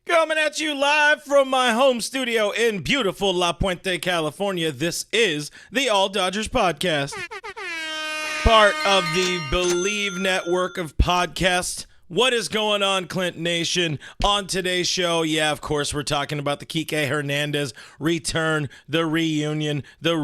Coming at you live from my home studio in beautiful La Puente, California. This is the All Dodgers Podcast, part of the Believe network of podcasts. What is going on, Clint Nation? On today's show, yeah, of course, we're talking about the Kiké Hernandez return, the reunion, the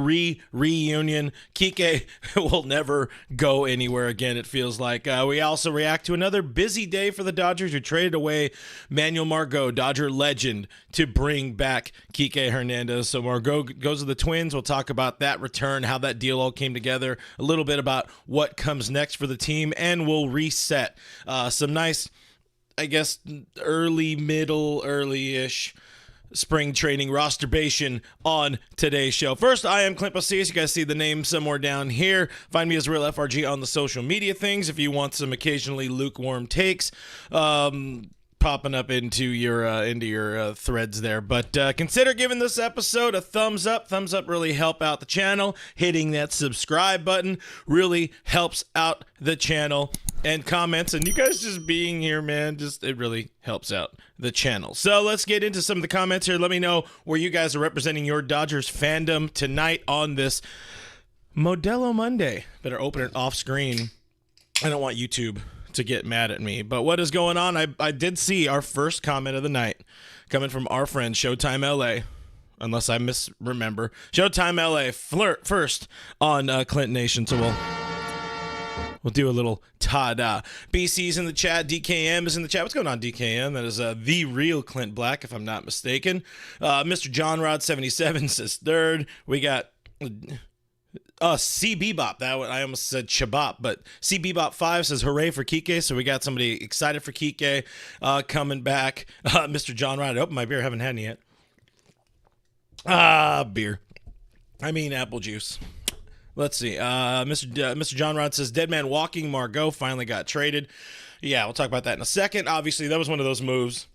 reunion. Kiké will never go anywhere again, it feels like. We also react to another busy day for the Dodgers, who traded away Manual Margot, Dodger legend, to bring back Kiké Hernandez. So Margot goes to the Twins. We'll talk about that return, how that deal all came together, a little bit about what comes next for the team, and we'll reset some nice, I guess, early-ish spring training rosterbation on today's show. First, I am Clint Pasillas. You guys see the name somewhere down here. Find me as Real FRG on the social media things if you want some occasionally lukewarm takes popping up into your threads there. But consider giving this episode a thumbs up. Thumbs up really help out the channel. Hitting that subscribe button really helps out the channel. And comments, and you guys just being here, man, it really helps out the channel. So let's get into some of the comments here. Let me know where you guys are representing your Dodgers fandom tonight on this Modelo Monday. Better open it off screen. I don't want YouTube to get mad at me. But what is going on? I did see our first comment of the night coming from our friend Showtime LA. Unless I misremember. Showtime LA flirt first on Clint Nation. So we'll do a little ta-da. BC's in the chat. DKM is in the chat. What's going on, DKM? That is the real Clint Black, if I'm not mistaken. Mr. John Rod 77 says third. We got C Bebop. I almost said Shabop, but C Bebop 5 says hooray for Kiké. So we got somebody excited for Kiké coming back. Mr. John Rod, I opened my beer. Haven't had any yet. Beer. I mean apple juice. Let's see. Mr. John Rod says, Dead Man Walking Margot finally got traded. Yeah, we'll talk about that in a second. Obviously, that was one of those moves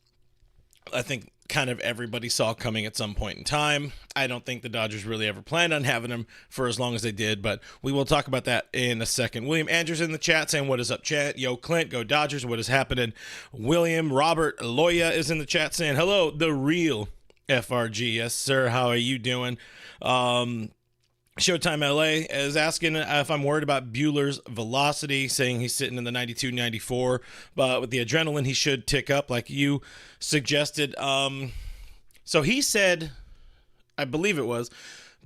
I think kind of everybody saw coming at some point in time. I don't think the Dodgers really ever planned on having him for as long as they did, but we will talk about that in a second. William Andrews in the chat saying, what is up, chat? Yo, Clint, go Dodgers. What is happening? William Robert Loya is in the chat saying, hello, the real FRG. Yes, sir. How are you doing? Showtime LA is asking if I'm worried about Buehler's velocity, saying he's sitting in the 92, 94, but with the adrenaline, he should tick up like you suggested. So he said, I believe it was,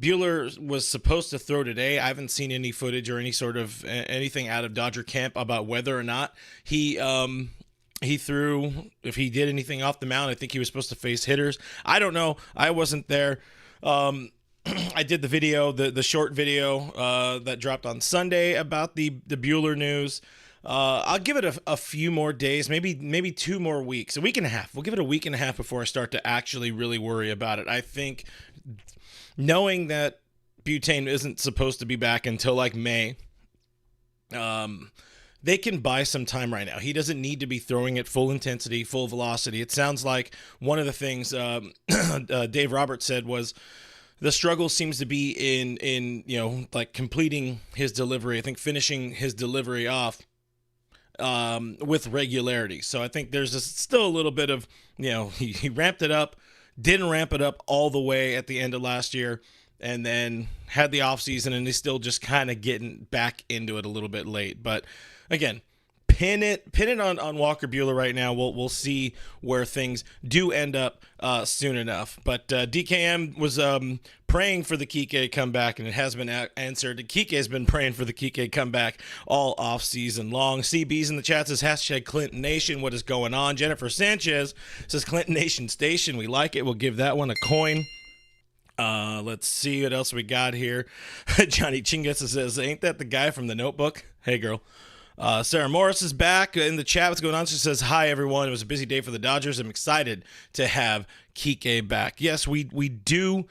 Buehler was supposed to throw today. I haven't seen any footage or any sort of anything out of Dodger camp about whether or not he threw, if he did anything off the mound. I think he was supposed to face hitters. I don't know. I wasn't there. I did the video, the short video that dropped on Sunday about the Buehler news. I'll give it a few more days, maybe 2 more weeks, a week and a half. We'll give it a week and a half before I start to actually really worry about it. I think knowing that Butane isn't supposed to be back until like May, they can buy some time right now. He doesn't need to be throwing at full intensity, full velocity. It sounds like one of the things Dave Roberts said was, the struggle seems to be in like completing his delivery. I think finishing his delivery off with regularity. So I think there's still a little bit of, he ramped it up, didn't ramp it up all the way at the end of last year, and then had the offseason, and he's still just kind of getting back into it a little bit late. But again, pin it on Walker Buehler right now. We'll see where things do end up soon enough. But DKM was praying for the Kiké comeback, and it has been answered. Kiké has been praying for the Kiké comeback all off season long. CB's in the chat says hashtag Clinton Nation. What is going on? Jennifer Sanchez says Clinton Nation Station. We like it. We'll give that one a coin. Let's see what else we got here. Johnny Chingas says, ain't that the guy from The Notebook? Hey, girl. Sarah Morris is back in the chat. What's going on? She says, hi, everyone. It was a busy day for the Dodgers. I'm excited to have Kiké back. Yes, we do.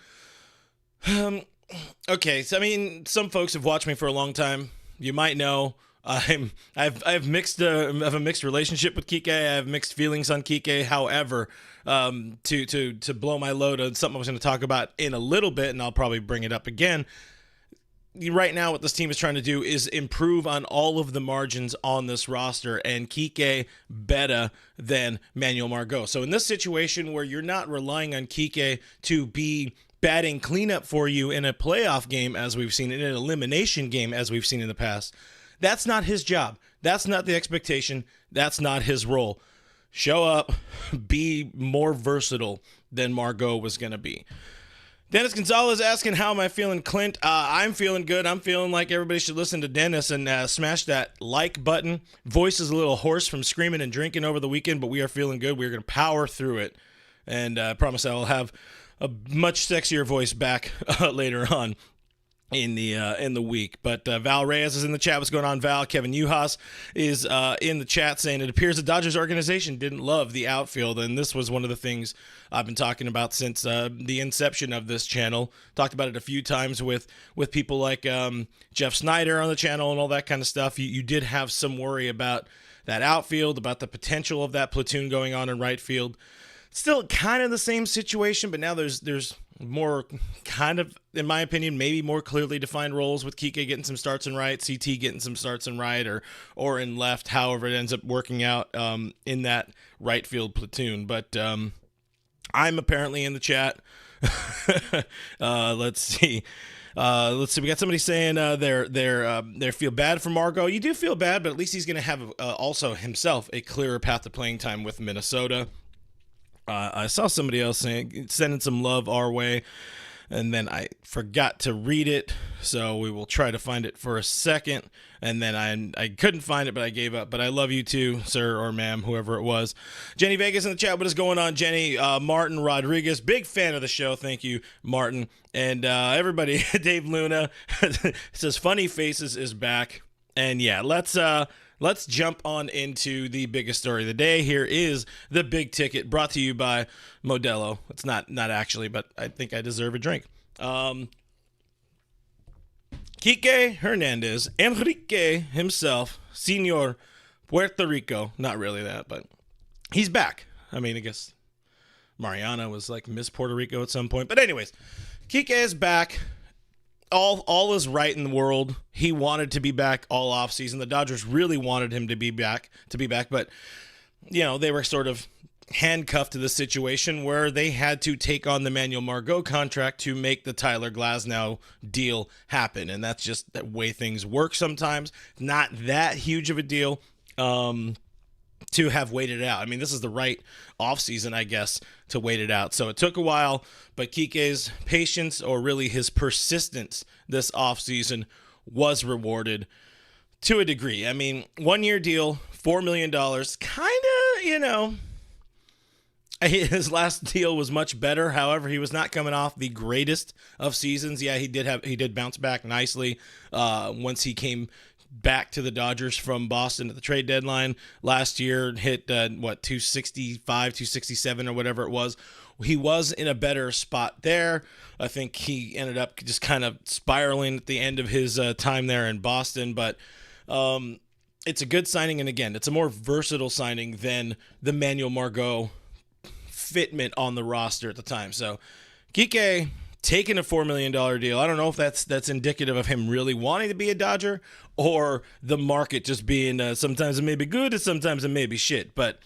Okay, so I mean, some folks have watched me for a long time. You might know I have a mixed relationship with Kiké. I have mixed feelings on Kiké. However, to blow my load on something I was going to talk about in a little bit, and I'll probably bring it up again. right now what this team is trying to do is improve on all of the margins on this roster, and Kiké better than Manual Margot. So in this situation where you're not relying on Kiké to be batting cleanup for you in a playoff game, as we've seen, in an elimination game, as we've seen in the past, that's not his job. That's not the expectation. That's not his role. Show up, be more versatile than Margot was going to be. Dennis Gonzalez asking, how am I feeling, Clint? I'm feeling good. I'm feeling like everybody should listen to Dennis and smash that like button. Voice is a little hoarse from screaming and drinking over the weekend, but we are feeling good. We're going to power through it. And I promise I will have a much sexier voice back later on in the week. But Val Reyes is in the chat. What's going on, Val? Kevin Uhas is in the chat saying it appears the Dodgers organization didn't love the outfield, and this was one of the things I've been talking about since the inception of this channel. Talked about it a few times with people like Jeff Snyder on the channel and all that kind of stuff. You did have some worry about that outfield, about the potential of that platoon going on in right field. Still kind of the same situation, but now there's more, kind of, in my opinion, maybe more clearly defined roles, with Kiké getting some starts in right, CT getting some starts in right or in left, however it ends up working out in that right field platoon. But I'm apparently in the chat. Let's see. We got somebody saying they feel bad for Margot. You do feel bad, but at least he's going to have also himself a clearer path to playing time with Minnesota. I saw somebody else sending some love our way, and then I forgot to read it, so we will try to find it for a second, and then I couldn't find it, but I gave up. But I love you too, sir or ma'am, whoever it was. Jenny Vegas in the chat. What is going on, Jenny? Martin Rodriguez, big fan of the show. Thank you, Martin. And everybody, Dave Luna says Funny Faces is back. And yeah, let's jump on into the biggest story of the day. Here is the big ticket, brought to you by Modelo. It's not actually, but I think I deserve a drink. Kiké Hernandez, Enrique himself, Señor Puerto Rico. Not really that, but he's back. I mean, I guess Mariana was like Miss Puerto Rico at some point. But anyways, Kiké is back. All is right in the world. He wanted to be back all offseason. The Dodgers really wanted him to be back, but they were sort of handcuffed to the situation where they had to take on the Manual Margot contract to make the Tyler Glasnow deal happen. And that's just the way things work sometimes. Not that huge of a deal to have waited it out. I mean, this is the right offseason, I guess, to wait it out. So it took a while, but Kiké's patience, or really his persistence this offseason, was rewarded to a degree. I mean, 1-year deal, $4 million, kind of, his last deal was much better. However, he was not coming off the greatest of seasons. Yeah, he did bounce back nicely once he came back to the Dodgers from Boston at the trade deadline last year. Hit 265, 267 or whatever it was. He was in a better spot there. I think he ended up just kind of spiraling at the end of his time there in Boston, but it's a good signing, and again, it's a more versatile signing than the Manual Margot fitment on the roster at the time. So Kiké taking a $4 million deal. I don't know if that's indicative of him really wanting to be a Dodger, or the market just being sometimes it may be good and sometimes it may be shit. But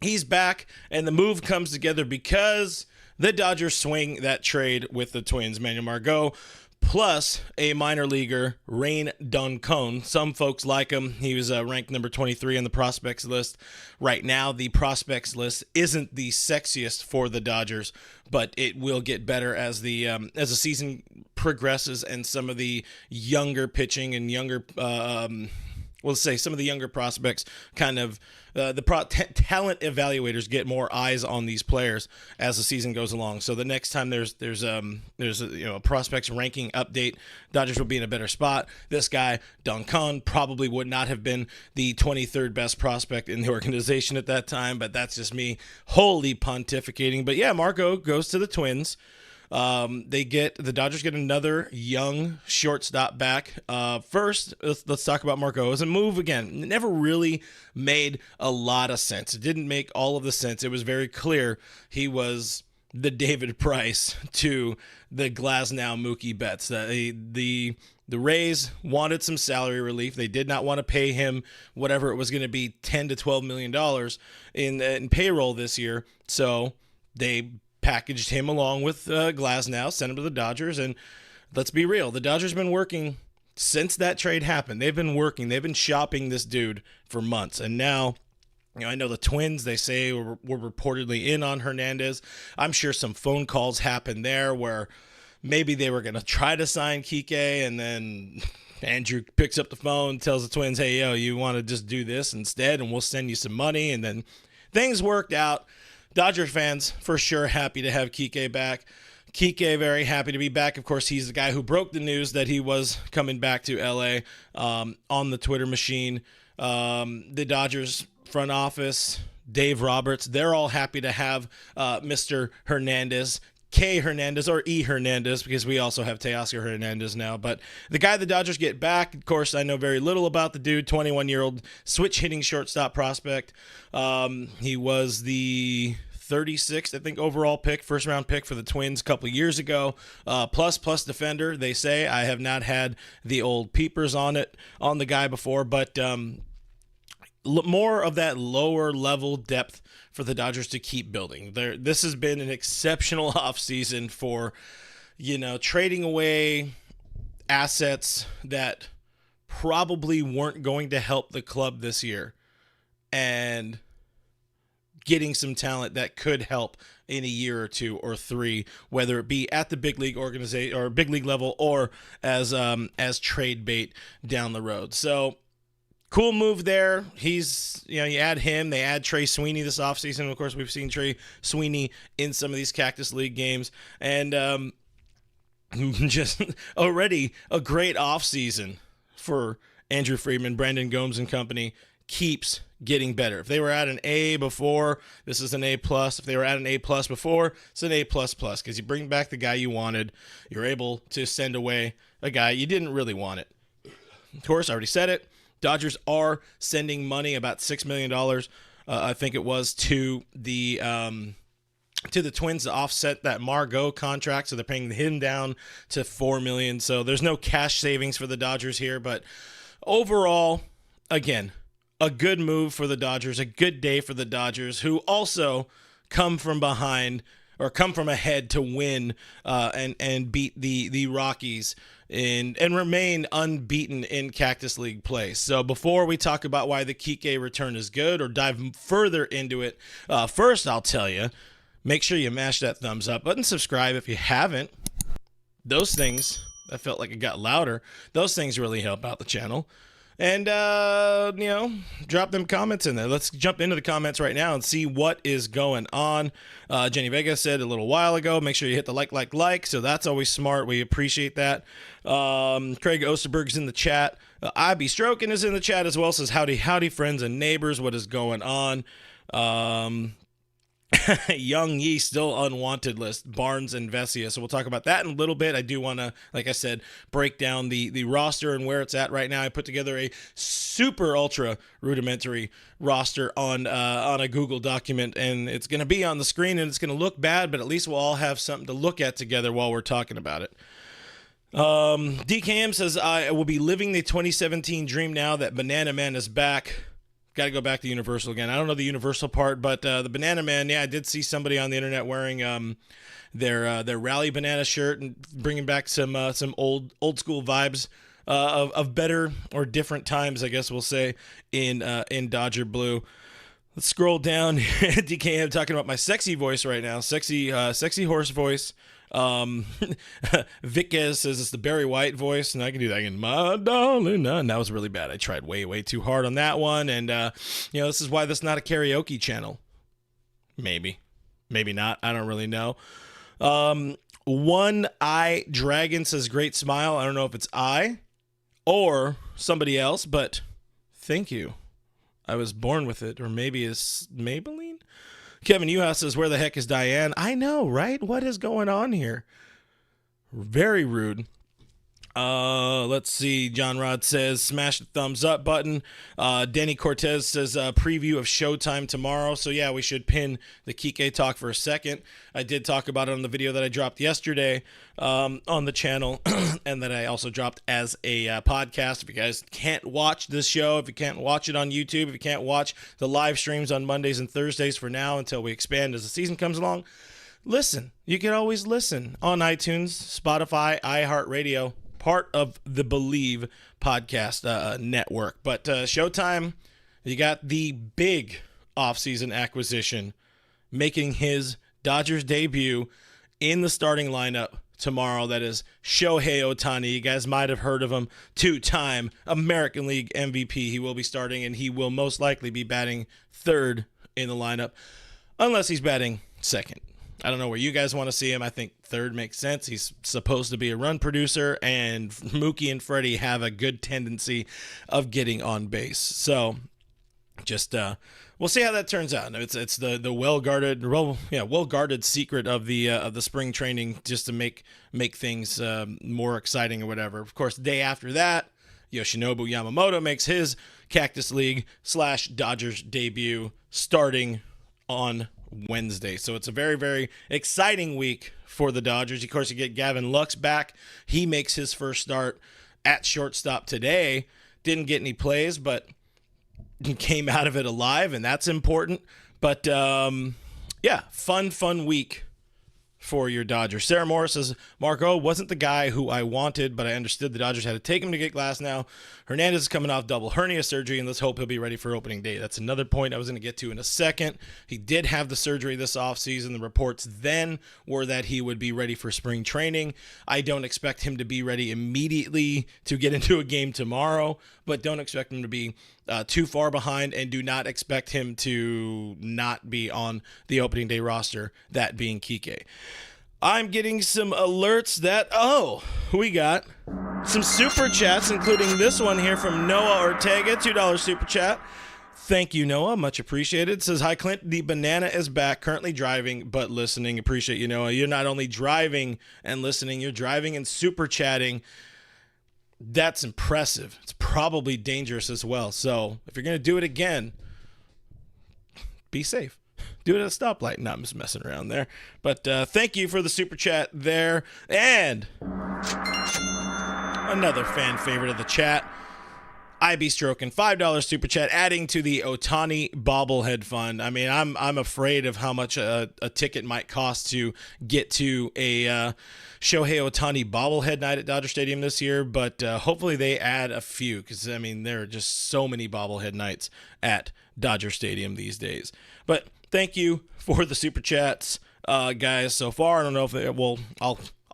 he's back, and the move comes together because the Dodgers swing that trade with the Twins, Manual Margot, plus a minor leaguer, Rain Duncone. Some folks like him. He was ranked number 23 on the prospects list. Right now, the prospects list isn't the sexiest for the Dodgers, but it will get better as the season progresses and some of the younger pitching and younger, some of the younger prospects kind of talent evaluators get more eyes on these players as the season goes along. So the next time there's a prospects ranking update, Dodgers will be in a better spot. This guy, Duncon, probably would not have been the 23rd best prospect in the organization at that time, but that's just me wholly pontificating. But yeah, Margot goes to the Twins. The Dodgers get another young shortstop back. First, let's talk about Margot. It was a move, again, it never really made a lot of sense. It didn't make all of the sense. It was very clear he was the David Price to the Glasnow Mookie Betts. The Rays wanted some salary relief. They did not want to pay him whatever it was going to be, $10 to $12 million in payroll this year. So they packaged him along with Glasnow, sent him to the Dodgers. And let's be real, the Dodgers been working since that trade happened. They've been working. They've been shopping this dude for months. And now, I know the Twins, they say, were reportedly in on Hernandez. I'm sure some phone calls happened there where maybe they were going to try to sign Kiké, and then Andrew picks up the phone, tells the Twins, hey, yo, you want to just do this instead, and we'll send you some money. And then things worked out. Dodger fans, for sure, happy to have Kiké back. Kiké very happy to be back. Of course, he's the guy who broke the news that he was coming back to L.A. On the Twitter machine. The Dodgers front office, Dave Roberts, they're all happy to have Mr. Hernandez, K. Hernandez, or E. Hernandez, because we also have Teoscar Hernandez now. But the guy the Dodgers get back, of course, I know very little about the dude, 21-year-old switch-hitting shortstop prospect. He was the 36th, I think, overall pick, first-round pick for the Twins a couple years ago. Plus defender, they say. I have not had the old peepers on the guy before, but more of that lower level depth for the Dodgers to keep building. This has been an exceptional offseason for, trading away assets that probably weren't going to help the club this year and getting some talent that could help in a year or two or three, whether it be at the big league organization or big league level or as trade bait down the road. So, cool move there. He's, you add him. They add Trey Sweeney this offseason. Of course, we've seen Trey Sweeney in some of these Cactus League games. And just already a great offseason for Andrew Friedman, Brandon Gomes and company. Keeps getting better. If they were at an A before, this is an A+. If they were at an A+ before, it's an A++, because you bring back the guy you wanted. You're able to send away a guy you didn't really want it. Of course, I already said it. Dodgers are sending money, about $6 million, I think it was, to the Twins to offset that Margot contract. So they're paying him down to $4 million. So there's no cash savings for the Dodgers here. But overall, again, a good move for the Dodgers, a good day for the Dodgers, who also come from behind or come from ahead to win and beat the Rockies and remain unbeaten in Cactus League play. So before we talk about why the Kiké return is good or dive further into it, first I'll tell you, make sure you mash that thumbs up button, subscribe if you haven't. Those things, I felt like it got louder. Those things really help out the channel. And, drop them comments in there. Let's jump into the comments right now and see what is going on. Jenny Vega said a little while ago, make sure you hit the like. So that's always smart. We appreciate that. Craig Osterberg's in the chat. IB Strokin is in the chat as well. Says, howdy, friends and neighbors. What is going on? Young Yi still unwanted list, Barnes and Vesia. So we'll talk about that in a little bit. I do want to, like I said, break down the roster and where it's at right now. I put together a super ultra rudimentary roster on a Google document, and it's going to be on the screen, and it's going to look bad, but at least we'll all have something to look at together while we're talking about it. DKM says, I will be living the 2017 dream now that Banana Man is back. Got to go back to Universal again. I don't know the Universal part, but the Banana Man, yeah, I did see somebody on the internet wearing their Rally Banana shirt and bringing back some old school vibes of better or different times, I guess we'll say, in Dodger blue. Let's scroll down. DKM talking about my sexy voice right now, sexy horse voice. Vickez says it's the Barry White voice, and I can do that again. My darling, and that was really bad. I tried way too hard on that one, and this is why this is not a karaoke channel. Maybe not. I don't really know. One Eye Dragon says great smile. I don't know if it's I or somebody else, but thank you. I was born with it, or maybe it's Maybelline. Kevin Uhouse says, where the heck is Diane? I know, right? What is going on here? Very rude. Let's see. John Rod says, smash the thumbs up button. Denny Cortez says, preview of Showtime tomorrow. So yeah, we should pin the Kiké talk for a second. I did talk about it on the video that I dropped yesterday on the channel, and that I also dropped as a podcast. If you guys can't watch this show, if you can't watch it on YouTube, if you can't watch the live streams on Mondays and Thursdays for now until we expand as the season comes along, listen. You can always listen on iTunes, Spotify, iHeartRadio, part of the Believe podcast network. But Showtime, you got the big offseason acquisition making his Dodgers debut in the starting lineup tomorrow. That is Shohei Ohtani. You guys might have heard of him. 2-time American League MVP. He will be starting, and he will most likely be batting third in the lineup, unless he's batting second. I don't know where you guys want to see him. I think third makes sense. He's supposed to be a run producer, and Mookie and Freddie have a good tendency of getting on base. So just we'll see how that turns out. It's the well-guarded secret of the spring training, just to make things more exciting or whatever. Of course, the day after that, Yoshinobu Yamamoto makes his Cactus League / Dodgers debut starting on Wednesday. So it's a very, very exciting week for the Dodgers. Of course, you get Gavin Lux back. He makes his first start at shortstop today. Didn't get any plays, but came out of it alive, and that's important. But yeah, fun week for your Dodgers. Sarah Morris says, Margot wasn't the guy who I wanted, but I understood the Dodgers had to take him to get glass now. Hernandez is coming off double hernia surgery, and let's hope he'll be ready for opening day. That's another point I was going to get to in a second. He did have the surgery this offseason. The reports then were that he would be ready for spring training. I don't expect him to be ready immediately to get into a game tomorrow, but don't expect him to be too far behind, and do not expect him to not be on the opening day roster, that being Kiké. I'm getting some alerts that, we got some super chats, including this one here from Noah Ortega, $2 super chat. Thank you, Noah. Much appreciated. It says, hi, Clint. The banana is back, currently driving, but listening. Appreciate you, Noah. You're not only driving and listening, you're driving and super chatting. That's impressive. It's probably dangerous as well. So if you're going to do it again, be safe. Do it at a stoplight. No, I'm just messing around there. But thank you for the super chat there. And another fan favorite of the chat, IB Stroking, $5 super chat, adding to the Ohtani bobblehead fund. I mean, I'm afraid of how much a ticket might cost to get to a Shohei Ohtani bobblehead night at Dodger Stadium this year, but hopefully they add a few, because, I mean, there are just so many bobblehead nights at Dodger Stadium these days. But thank you for the super chats, guys, so far. I don't know if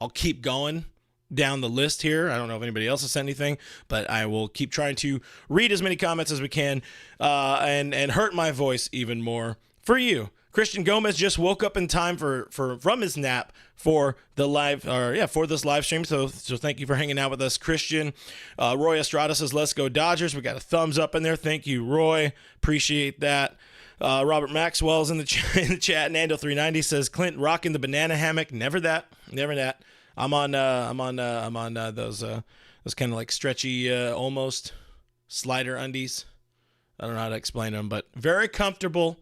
I'll keep going down the list here. I don't know if anybody else has sent anything, but I will keep trying to read as many comments as we can, and hurt my voice even more for you. Christian Gomez just woke up in time from his nap for the for this live stream. So thank you for hanging out with us, Christian. Roy Estrada says, let's go Dodgers. We got a thumbs up in there. Thank you, Roy. Appreciate that. Robert Maxwell's in the chat. Nando390 says, Clint rocking the banana hammock. Never that. I'm on those kind of like stretchy, almost slider undies. I don't know how to explain them, but very comfortable.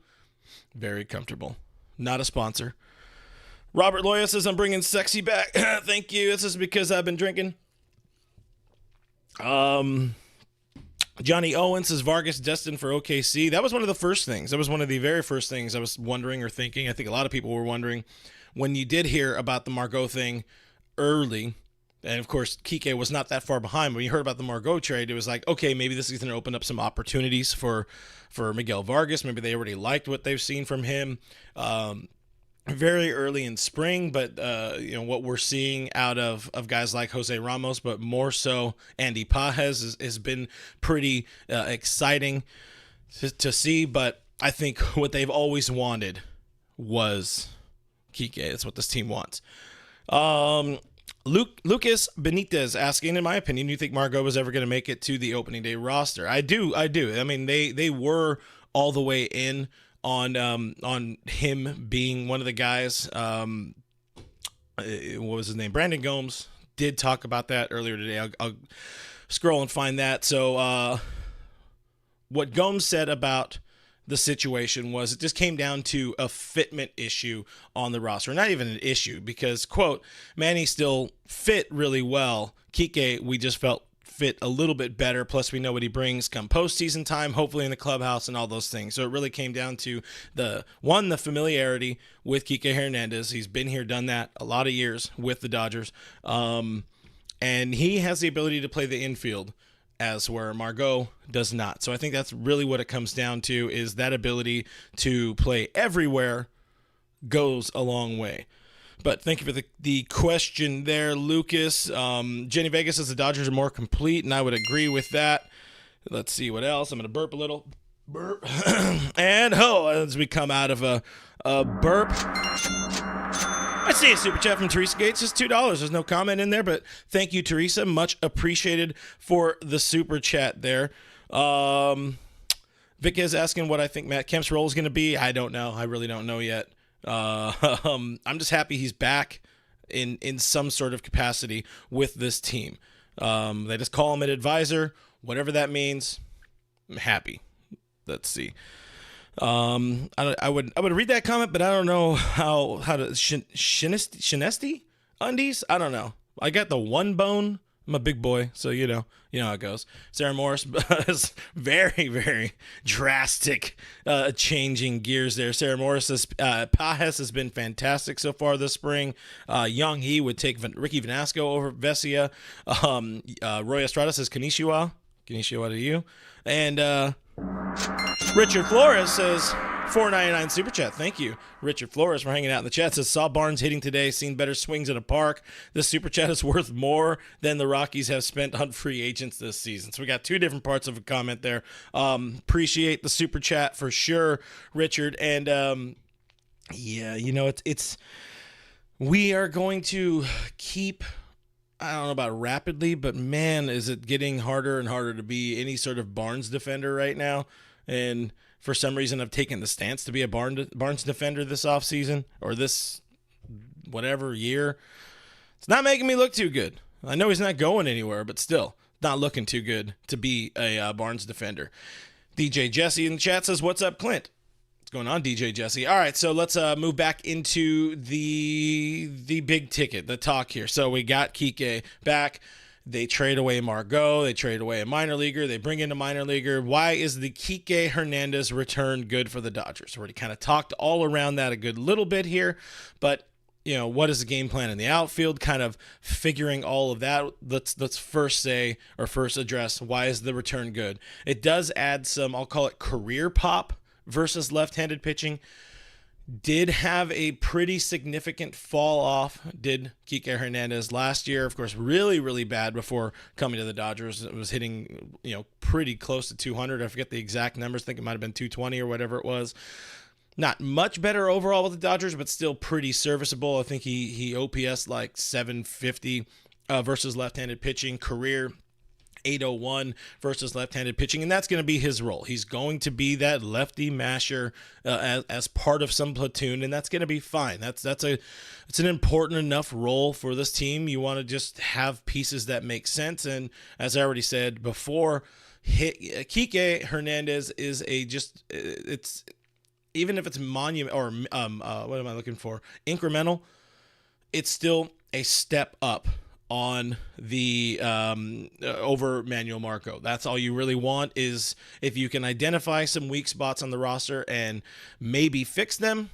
Very comfortable. Not a sponsor. Robert Loya says, I'm bringing sexy back. Thank you. This is because I've been drinking. Johnny Owen says, Vargas destined for OKC. That was one of the first things. That was one of the very first things I was wondering or thinking. I think a lot of people were wondering when you did hear about the Margot thing early. And, of course, Kiké was not that far behind. When you heard about the Margot trade, it was like, okay, maybe this is going to open up some opportunities for Miguel Vargas. Maybe they already liked what they've seen from him very early in spring. But, what we're seeing out of guys like Jose Ramos, but more so Andy Pages, has been pretty exciting to see. But I think what they've always wanted was Kiké. That's what this team wants. Lucas Benitez asking, in my opinion, do you think Margot was ever going to make it to the opening day roster? I do. I mean, they were all the way in on him being one of the guys. What was his name? Brandon Gomes did talk about that earlier today. I'll scroll and find that. So what Gomes said about the situation was it just came down to a fitment issue on the roster. Not even an issue because, quote, Manny still fit really well. Kiké, we just felt fit a little bit better. Plus, we know what he brings come postseason time, hopefully in the clubhouse and all those things. So it really came down to the familiarity with Kiké Hernandez. He's been here, done that a lot of years with the Dodgers. And he has the ability to play the infield as where Margot does not. So I think that's really what it comes down to is that ability to play everywhere goes a long way. But thank you for the question there, Lucas. Jenny Vegas says the Dodgers are more complete, and I would agree with that. Let's see what else. I'm going to burp a little. Burp. And as we come out of a burp. I see a super chat from Teresa Gates. Just $2. There's no comment in there, but thank you, Teresa. Much appreciated for the super chat there. Vic is asking what I think Matt Kemp's role is going to be. I don't know. I really don't know yet. I'm just happy he's back in some sort of capacity with this team. They just call him an advisor, whatever that means. I'm happy. Let's see. I would read that comment, but I don't know how to Shinesti undies. I don't know. I got the one bone. I'm a big boy, so you know how it goes. Sarah Morris is very, very drastic changing gears there. Sarah Morris says Pajes has been fantastic so far this spring. Young He would take Ricky Vanasco over Vesia. Roy Estrada says Konnichiwa. Konnichiwa to you. And Richard Flores says $4.99 super chat. Thank you, Richard Flores, for hanging out in the chat. Says saw Barnes hitting today, seen better swings in a park. This super chat is worth more than the Rockies have spent on free agents this season. So we got two different parts of a comment there. Appreciate the super chat for sure, Richard. And it's we are going to keep. I don't know about rapidly, but man, is it getting harder and harder to be any sort of Barnes defender right now. And for some reason, I've taken the stance to be a Barnes defender this offseason or this whatever year. It's not making me look too good. I know he's not going anywhere, but still not looking too good to be a Barnes defender. DJ Jesse in the chat says, "What's up, Clint?" What's going on, DJ Jesse? All right, so let's move back into the big ticket, the talk here. So we got Kiké back. They trade away Margot. They trade away a minor leaguer. They bring in a minor leaguer. Why is the Kiké Hernandez return good for the Dodgers? We already kind of talked all around that a good little bit here, but what is the game plan in the outfield? Kind of figuring all of that. Let's first address why is the return good. It does add some, I'll call it career pop versus left-handed pitching. Did have a pretty significant fall off, did Kiké Hernandez last year. Of course, really, really bad before coming to the Dodgers. It was hitting, pretty close to 200. I forget the exact numbers. I think it might have been 220 or whatever it was. Not much better overall with the Dodgers, but still pretty serviceable. I think he OPS like 750 versus left-handed pitching. Career 801 versus left-handed pitching, and that's going to be his role. He's going to be that lefty masher as part of some platoon, and that's going to be fine. It's an important enough role for this team. You want to just have pieces that make sense, and as I already said before, Kiké Hernandez is it's even if it's monument or what am I looking for? Incremental, it's still a step up on the over Manual Margot. That's all you really want, is if you can identify some weak spots on the roster and maybe fix them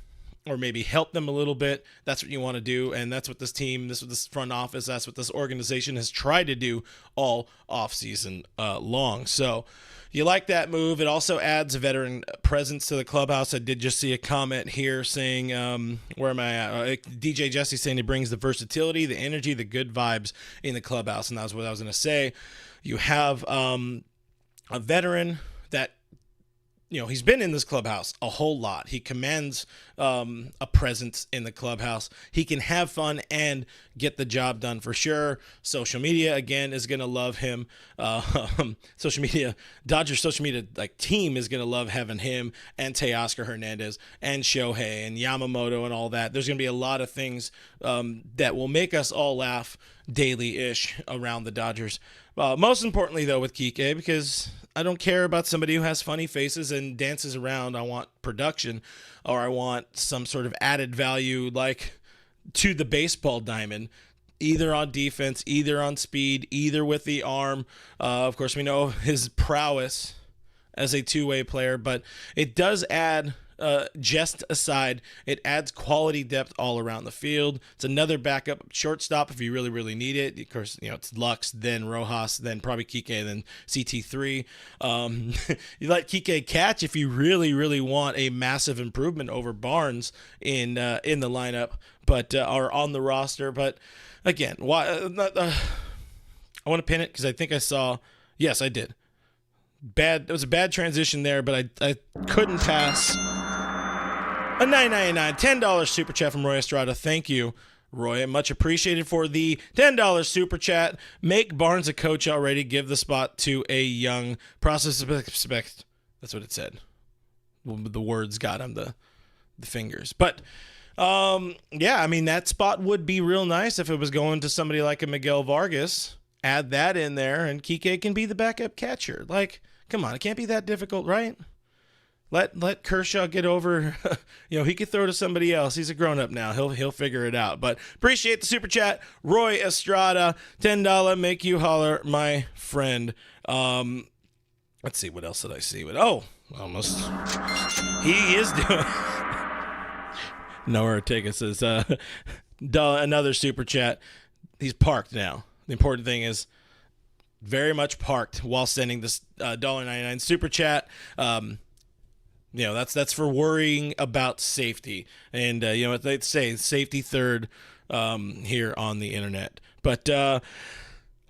or maybe help them a little bit. That's what you want to do, and that's what this team, this front office, that's what this organization has tried to do all offseason long. So you like that move. It also adds a veteran presence to the clubhouse. I did just see a comment here saying, where am I at? DJ Jesse saying he brings the versatility, the energy, the good vibes in the clubhouse, and that's what I was going to say. You have a veteran that he's been in this clubhouse a whole lot. He commands a presence in the clubhouse. He can have fun and get the job done for sure. Social media, again, is going to love him. Dodgers social media team is going to love having him and Teoscar Hernandez and Shohei and Yamamoto and all that. There's going to be a lot of things that will make us all laugh daily-ish around the Dodgers. Most importantly, though, with Kiké, because I don't care about somebody who has funny faces and dances around. I want production, or I want some sort of added value to the baseball diamond, either on defense, either on speed, either with the arm. Of course, we know his prowess as a two-way player, but it does add, just aside, it adds quality depth all around the field. It's another backup shortstop if you really, really need it. Of course, it's Lux, then Rojas, then probably Kiké, then CT3. You let Kiké catch if you really, really want a massive improvement over Barnes in the lineup, but or on the roster. But again, why? I want to pin it because I think I saw. Yes, I did. It was a bad transition there, but I couldn't pass a $9.99 $10 super chat from Roy Estrada. Thank you, Roy. Much appreciated for the $10 super chat. Make Barnes a coach already. Give the spot to a young prospect. That's what it said. The words got him the fingers. But yeah, I mean, that spot would be real nice if it was going to somebody like a Miguel Vargas. Add that in there, and Kiké can be the backup catcher. Come on, it can't be that difficult, right? Let Kershaw get over. He could throw to somebody else. He's a grown-up now. He'll figure it out. But appreciate the super chat, Roy Estrada, $10. Make you holler, my friend. Let's see, what else did I see? Almost. He is doing. Noah Ortega says another super chat. He's parked now. The important thing is very much parked while sending this $1.99 super chat. That's for worrying about safety. And, what they say, safety third here on the internet. But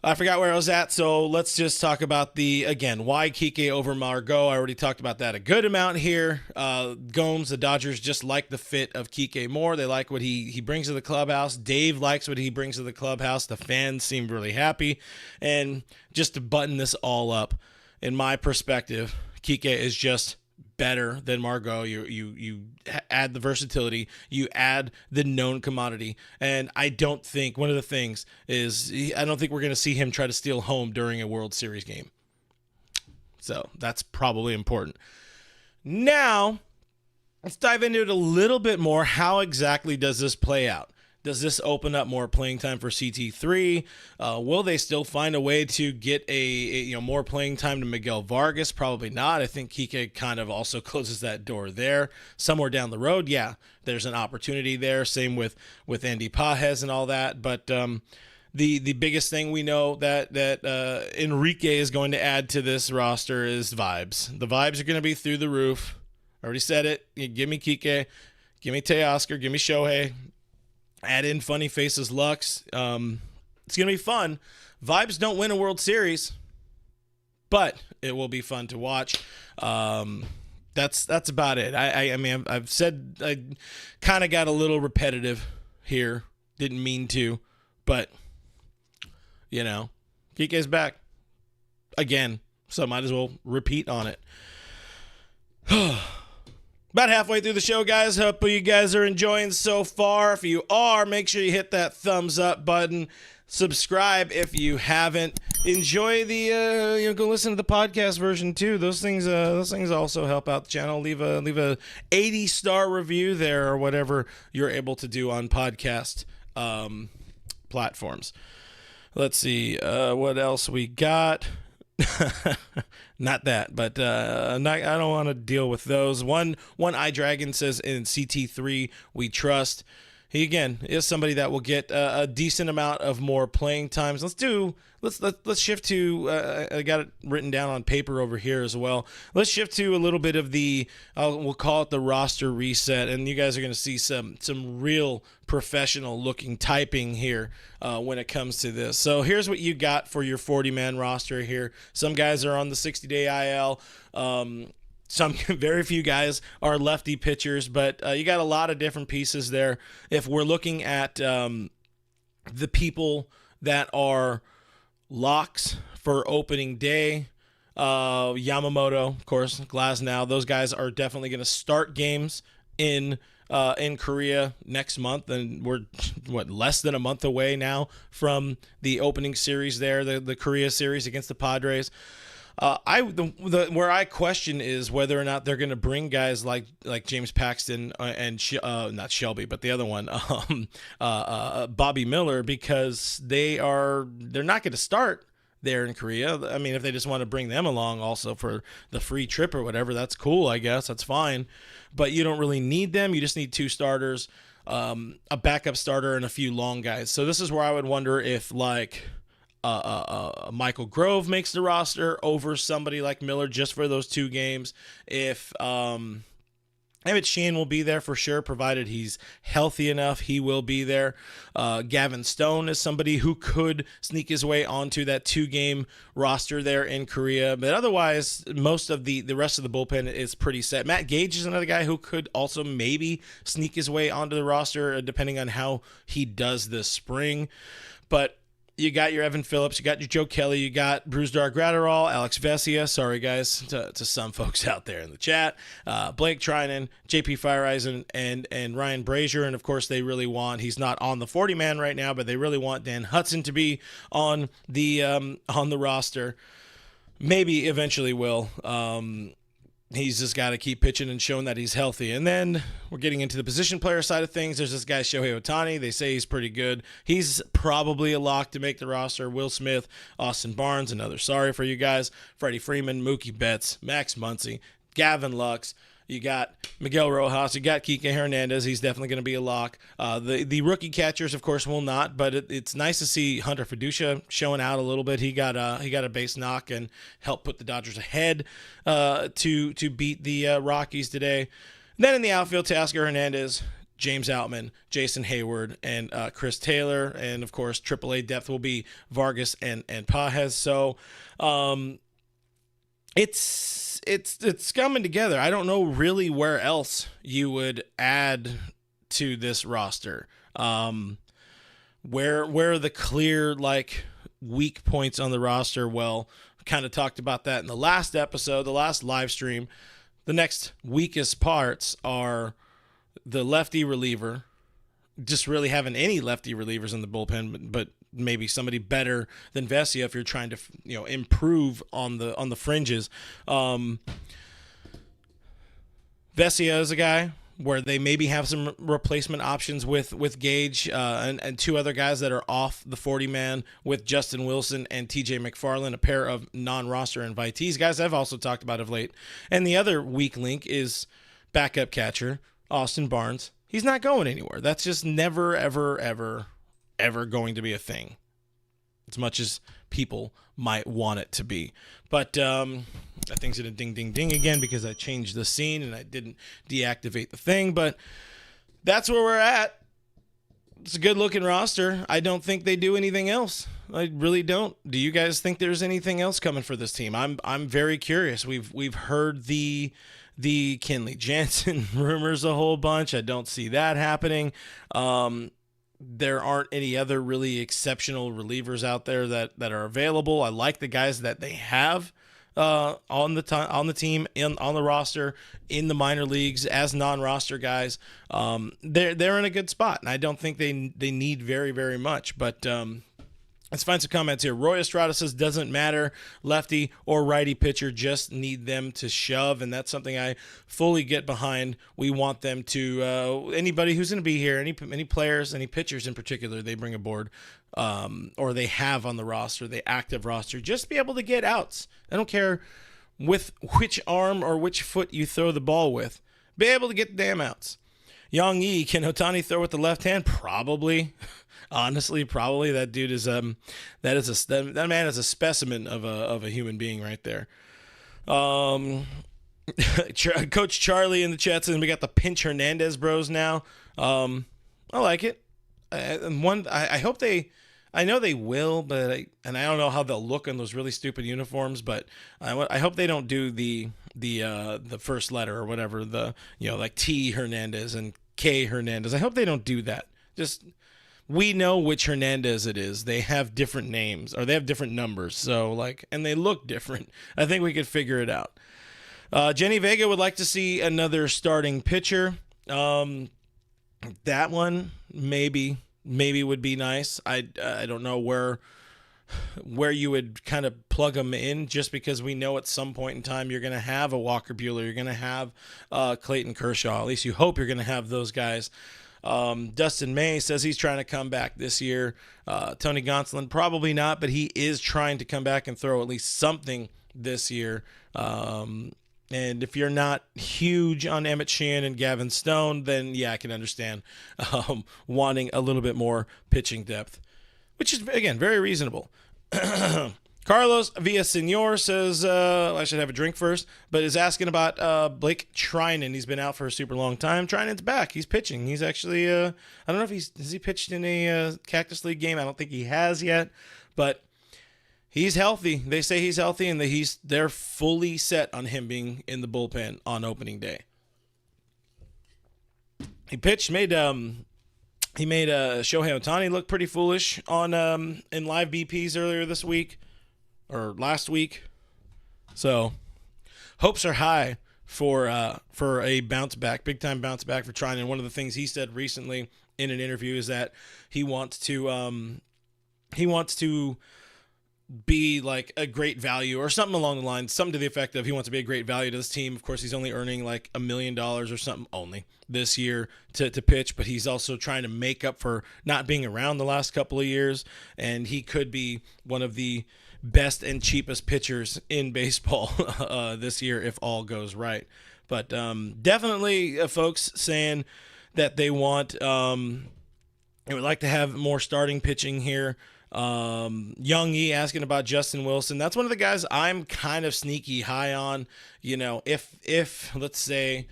I forgot where I was at, so let's just talk about why Kiké over Margot. I already talked about that a good amount here. Gomes, the Dodgers just like the fit of Kiké more. They like what he brings to the clubhouse. Dave likes what he brings to the clubhouse. The fans seem really happy. And just to button this all up, in my perspective, Kiké is just better than Margot. You add the versatility, you add the known commodity, and I don't think one of the things is I don't think we're going to see him try to steal home during a World Series game. So that's probably important. Now, let's dive into it a little bit more. How exactly does this play out? Does this open up more playing time for CT3? Will they still find a way to get a more playing time to Miguel Vargas? Probably not. I think Kiké kind of also closes that door there. Somewhere down the road, yeah, there's an opportunity there. Same with Andy Pages and all that. But the biggest thing we know that Enrique is going to add to this roster is vibes. The vibes are going to be through the roof. I already said it. Give me Kiké. Give me Teoscar. Give me Shohei. Add in funny faces Lux. It's going to be fun. Vibes don't win a World Series, but it will be fun to watch. That's about it. I mean, I've said I kind of got a little repetitive here. Didn't mean to, but, Kiké's back again, so might as well repeat on it. About halfway through the show, guys. Hope you guys are enjoying so far. If you are, make sure you hit that thumbs up button. Subscribe if you haven't. Enjoy the go listen to the podcast version too. Those things also help out the channel. Leave a 80-star review there or whatever you're able to do on podcast platforms. Let's see what else we got. Not that, but I don't want to deal with those. One iDragon says in CT3 we trust. He again is somebody that will get a decent amount of more playing times. Let's shift to. I got it written down on paper over here as well. Let's shift to a little bit of we'll call it the roster reset, and you guys are going to see some real professional looking typing here when it comes to this. So here's what you got for your 40-man roster here. Some guys are on the 60-day IL. some very few guys are lefty pitchers, but you got a lot of different pieces there. If we're looking at the people that are locks for opening day, Yamamoto, of course, Glasnow, those guys are definitely going to start games in Korea next month, and we're less than a month away now from the opening series there, the Korea series against the Padres. Where I question is whether or not they're going to bring guys like James Paxton and not Shelby, but the other one, Bobby Miller, because they're not going to start there in Korea. I mean, if they just want to bring them along also for the free trip or whatever, that's cool, I guess. That's fine. But you don't really need them. You just need 2 starters, a backup starter, and a few long guys. So this is where I would wonder if, like, Michael Grove makes the roster over somebody like Miller just for those 2 games. If Emmett Sheehan will be there for sure, provided he's healthy enough. He will be there. Gavin Stone is somebody who could sneak his way onto that 2-game roster there in Korea. But otherwise, most of the rest of the bullpen is pretty set. Matt Gage is another guy who could also maybe sneak his way onto the roster, depending on how he does this spring. But you got your Evan Phillips, you got your Joe Kelly, you got Brusdar Graterol, Alex Vesia, sorry guys to some folks out there in the chat, Blake Trinan, JP Fireeisen, and Ryan Brazier, and of course they really want, he's not on the 40-man right now, but they really want Dan Hudson to be on the roster. Maybe eventually will. He's just got to keep pitching and showing that he's healthy. And then we're getting into the position player side of things. There's this guy, Shohei Ohtani. They say he's pretty good. He's probably a lock to make the roster. Will Smith, Austin Barnes, another sorry for you guys. Freddie Freeman, Mookie Betts, Max Muncy, Gavin Lux. You got Miguel Rojas. You got Kiké Hernandez. He's definitely going to be a lock. The rookie catchers, of course, will not. But it's nice to see Hunter Fiducia showing out a little bit. He got a base knock and helped put the Dodgers ahead to beat the Rockies today. And then in the outfield, Teoscar Hernandez, James Outman, Jason Hayward, and Chris Taylor. And of course, AAA depth will be Vargas and Pajes. So it's coming together. I don't know really where else you would add to this roster. Where are the clear weak points on the roster? Well, kind of talked about that in the last episode, the last live stream. The next weakest parts are the lefty reliever, just really having any lefty relievers in the bullpen, but maybe somebody better than Vesia if you're trying to, improve on the fringes. Vesia is a guy where they maybe have some replacement options with Gage and 2 other guys that are off the 40-man with Justin Wilson and TJ McFarland, a pair of non-roster invitees, guys I've also talked about of late. And the other weak link is backup catcher Austin Barnes. He's not going anywhere. That's just never, ever, ever, ever going to be a thing, as much as people might want it to be. But that thing's gonna ding, ding, ding again because I changed the scene and I didn't deactivate the thing. But that's where we're at. It's a good-looking roster. I don't think they do anything else. I really don't. Do you guys think there's anything else coming for this team? I'm very curious. We've heard the Kenley Jansen rumors a whole bunch. I don't see that happening. There aren't any other really exceptional relievers out there that are available. I like the guys that they have on the team, on the roster, in the minor leagues as non-roster guys. They're in a good spot, and I don't think they need very, very much. But let's find some comments here. Roy Estrada says, doesn't matter, lefty or righty pitcher, just need them to shove, and that's something I fully get behind. We want them to, anybody who's going to be here, any players, any pitchers in particular, they bring aboard, or they have on the roster, the active roster, just be able to get outs. I don't care with which arm or which foot you throw the ball with. Be able to get the damn outs. Yang Yi, can Ohtani throw with the left hand? Probably. Honestly, probably. That dude is that man is a specimen of a human being right there. Coach Charlie in the chat says we got the Pinch Hernandez bros now. I like it. I hope they. I know they will, but I don't know how they'll look in those really stupid uniforms. But I hope they don't do the the first letter or whatever, like T Hernandez and K Hernandez. I hope they don't do that. Just, we know which Hernandez it is. They have different names, or they have different numbers. So and they look different. I think we could figure it out. Jenny Vega would like to see another starting pitcher. That one maybe would be nice. I don't know where you would kind of plug them in, just because we know at some point in time you're going to have a Walker Buehler, you're going to have Clayton Kershaw. At least you hope you're going to have those guys. Dustin May says he's trying to come back this year. Tony Gonsolin, probably not, but he is trying to come back and throw at least something this year. And if you're not huge on Emmett Sheehan and Gavin Stone, then yeah, I can understand wanting a little bit more pitching depth, which is, again, very reasonable. Carlos Villasenor says, I should have a drink first, but is asking about Blake Treinen. He's been out for a super long time. Treinen's back. He's pitching. He's actually, I don't know if has he pitched in a Cactus League game? I don't think he has yet, but he's healthy. They say he's healthy, and they're fully set on him being in the bullpen on opening day. He made Shohei Ohtani look pretty foolish on in live BPs earlier this week or last week. So hopes are high for a bounce back, big time bounce back for Treinen. One of the things he said recently in an interview is that he wants to be like a great value, or something along the lines, something to the effect of he wants to be a great value to this team. Of course, he's only earning like $1 million or something only this year to pitch, but he's also trying to make up for not being around the last couple of years, and he could be one of the best and cheapest pitchers in baseball this year if all goes right. But definitely folks saying that they would like to have more starting pitching here. Young E asking about Justin Wilson. That's one of the guys I'm kind of sneaky high on. If let's say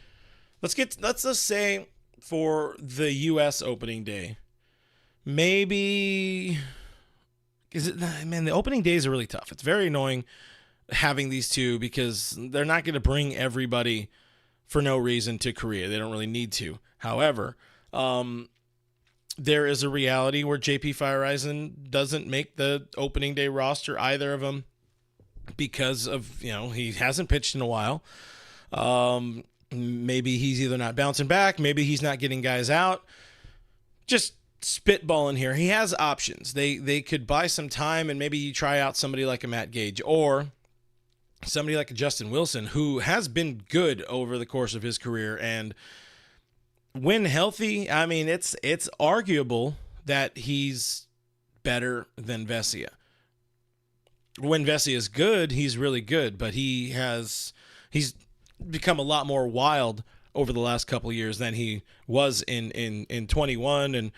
for the U.S. opening day, maybe the opening days are really tough. It's very annoying having these two because they're not going to bring everybody for no reason to Korea. They don't really need to. However, there is a reality where JP Feyereisen doesn't make the opening day roster, either of them, because of, he hasn't pitched in a while. Maybe he's either not bouncing back, maybe he's not getting guys out. Just spitballing here. He has options. They could buy some time and maybe you try out somebody like a Matt Gage or somebody like a Justin Wilson, who has been good over the course of his career. And when healthy, I mean, it's arguable that he's better than Vesia. When Vesia is good, he's really good, but he's become a lot more wild over the last couple of years than he was in 21 and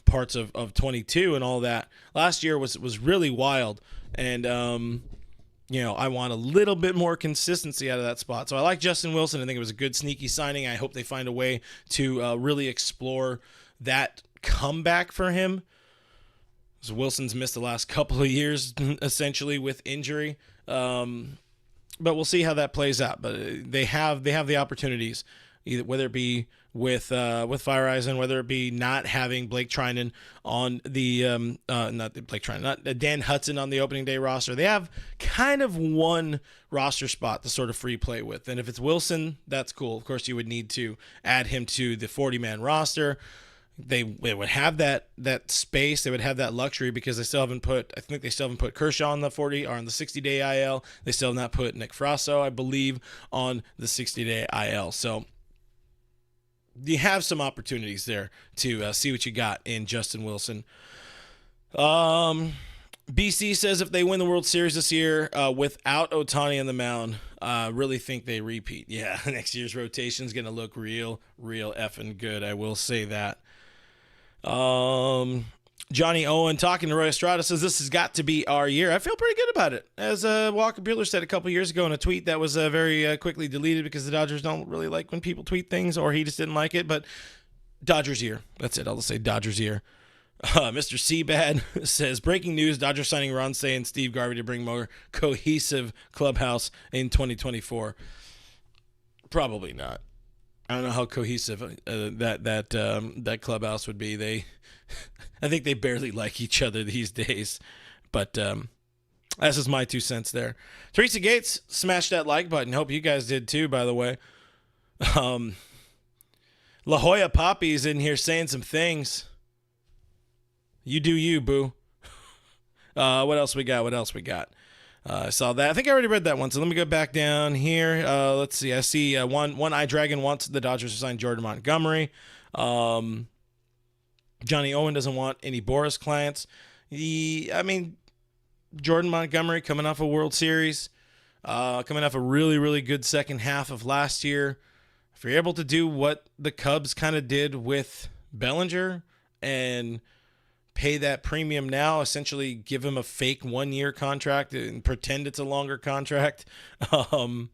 parts of 22 and all that. Last year was really wild, and I want a little bit more consistency out of that spot. So I like Justin Wilson. I think it was a good sneaky signing. I hope they find a way to really explore that comeback for him. So Wilson's missed the last couple of years, essentially, with injury. But we'll see how that plays out. But they have the opportunities, either whether it be with Feyereisen, whether it be not having Blake Treinen on the not Dan Hudson on the opening day roster. They have kind of one roster spot to sort of free play with, and if it's Wilson, that's cool. Of course, you would need to add him to the 40-man roster. They would have that space. They would have that luxury because they still haven't put Kershaw on the 40 or on the 60-day IL. They still have not put Nick Frasso, I believe, on the 60-day IL. So you have some opportunities there to see what you got in Justin Wilson. BC says if they win the World Series this year without Ohtani on the mound, really think they repeat. Yeah, next year's rotation is going to look real effing good. I will say that. Johnny Owen talking to Roy Estrada says this has got to be our year. I feel pretty good about it. As Walker Buehler said a couple years ago in a tweet that was very quickly deleted because the Dodgers don't really like when people tweet things, or he just didn't like it. But Dodgers year. That's it. I'll just say Dodgers year. Mr. Seabad says, breaking news, Dodgers signing Ron Say and Steve Garvey to bring more cohesive clubhouse in 2024. Probably not. I don't know how cohesive that clubhouse would be. I think they barely like each other these days. But that's just my 2 cents there. Teresa Gates smashed that like button. Hope you guys did too, by the way. La Jolla Poppy's in here saying some things. You do you, boo. What else we got? I saw that. I think I already read that one, so let me go back down here. Let's see. I see one iDragon wants the Dodgers to sign Jordan Montgomery. Johnny Owen doesn't want any Boris clients. Jordan Montgomery coming off a World Series, coming off a really, really good second half of last year. If you're able to do what the Cubs kind of did with Bellinger and pay that premium now, essentially give him a fake 1-year contract and pretend it's a longer contract. It'd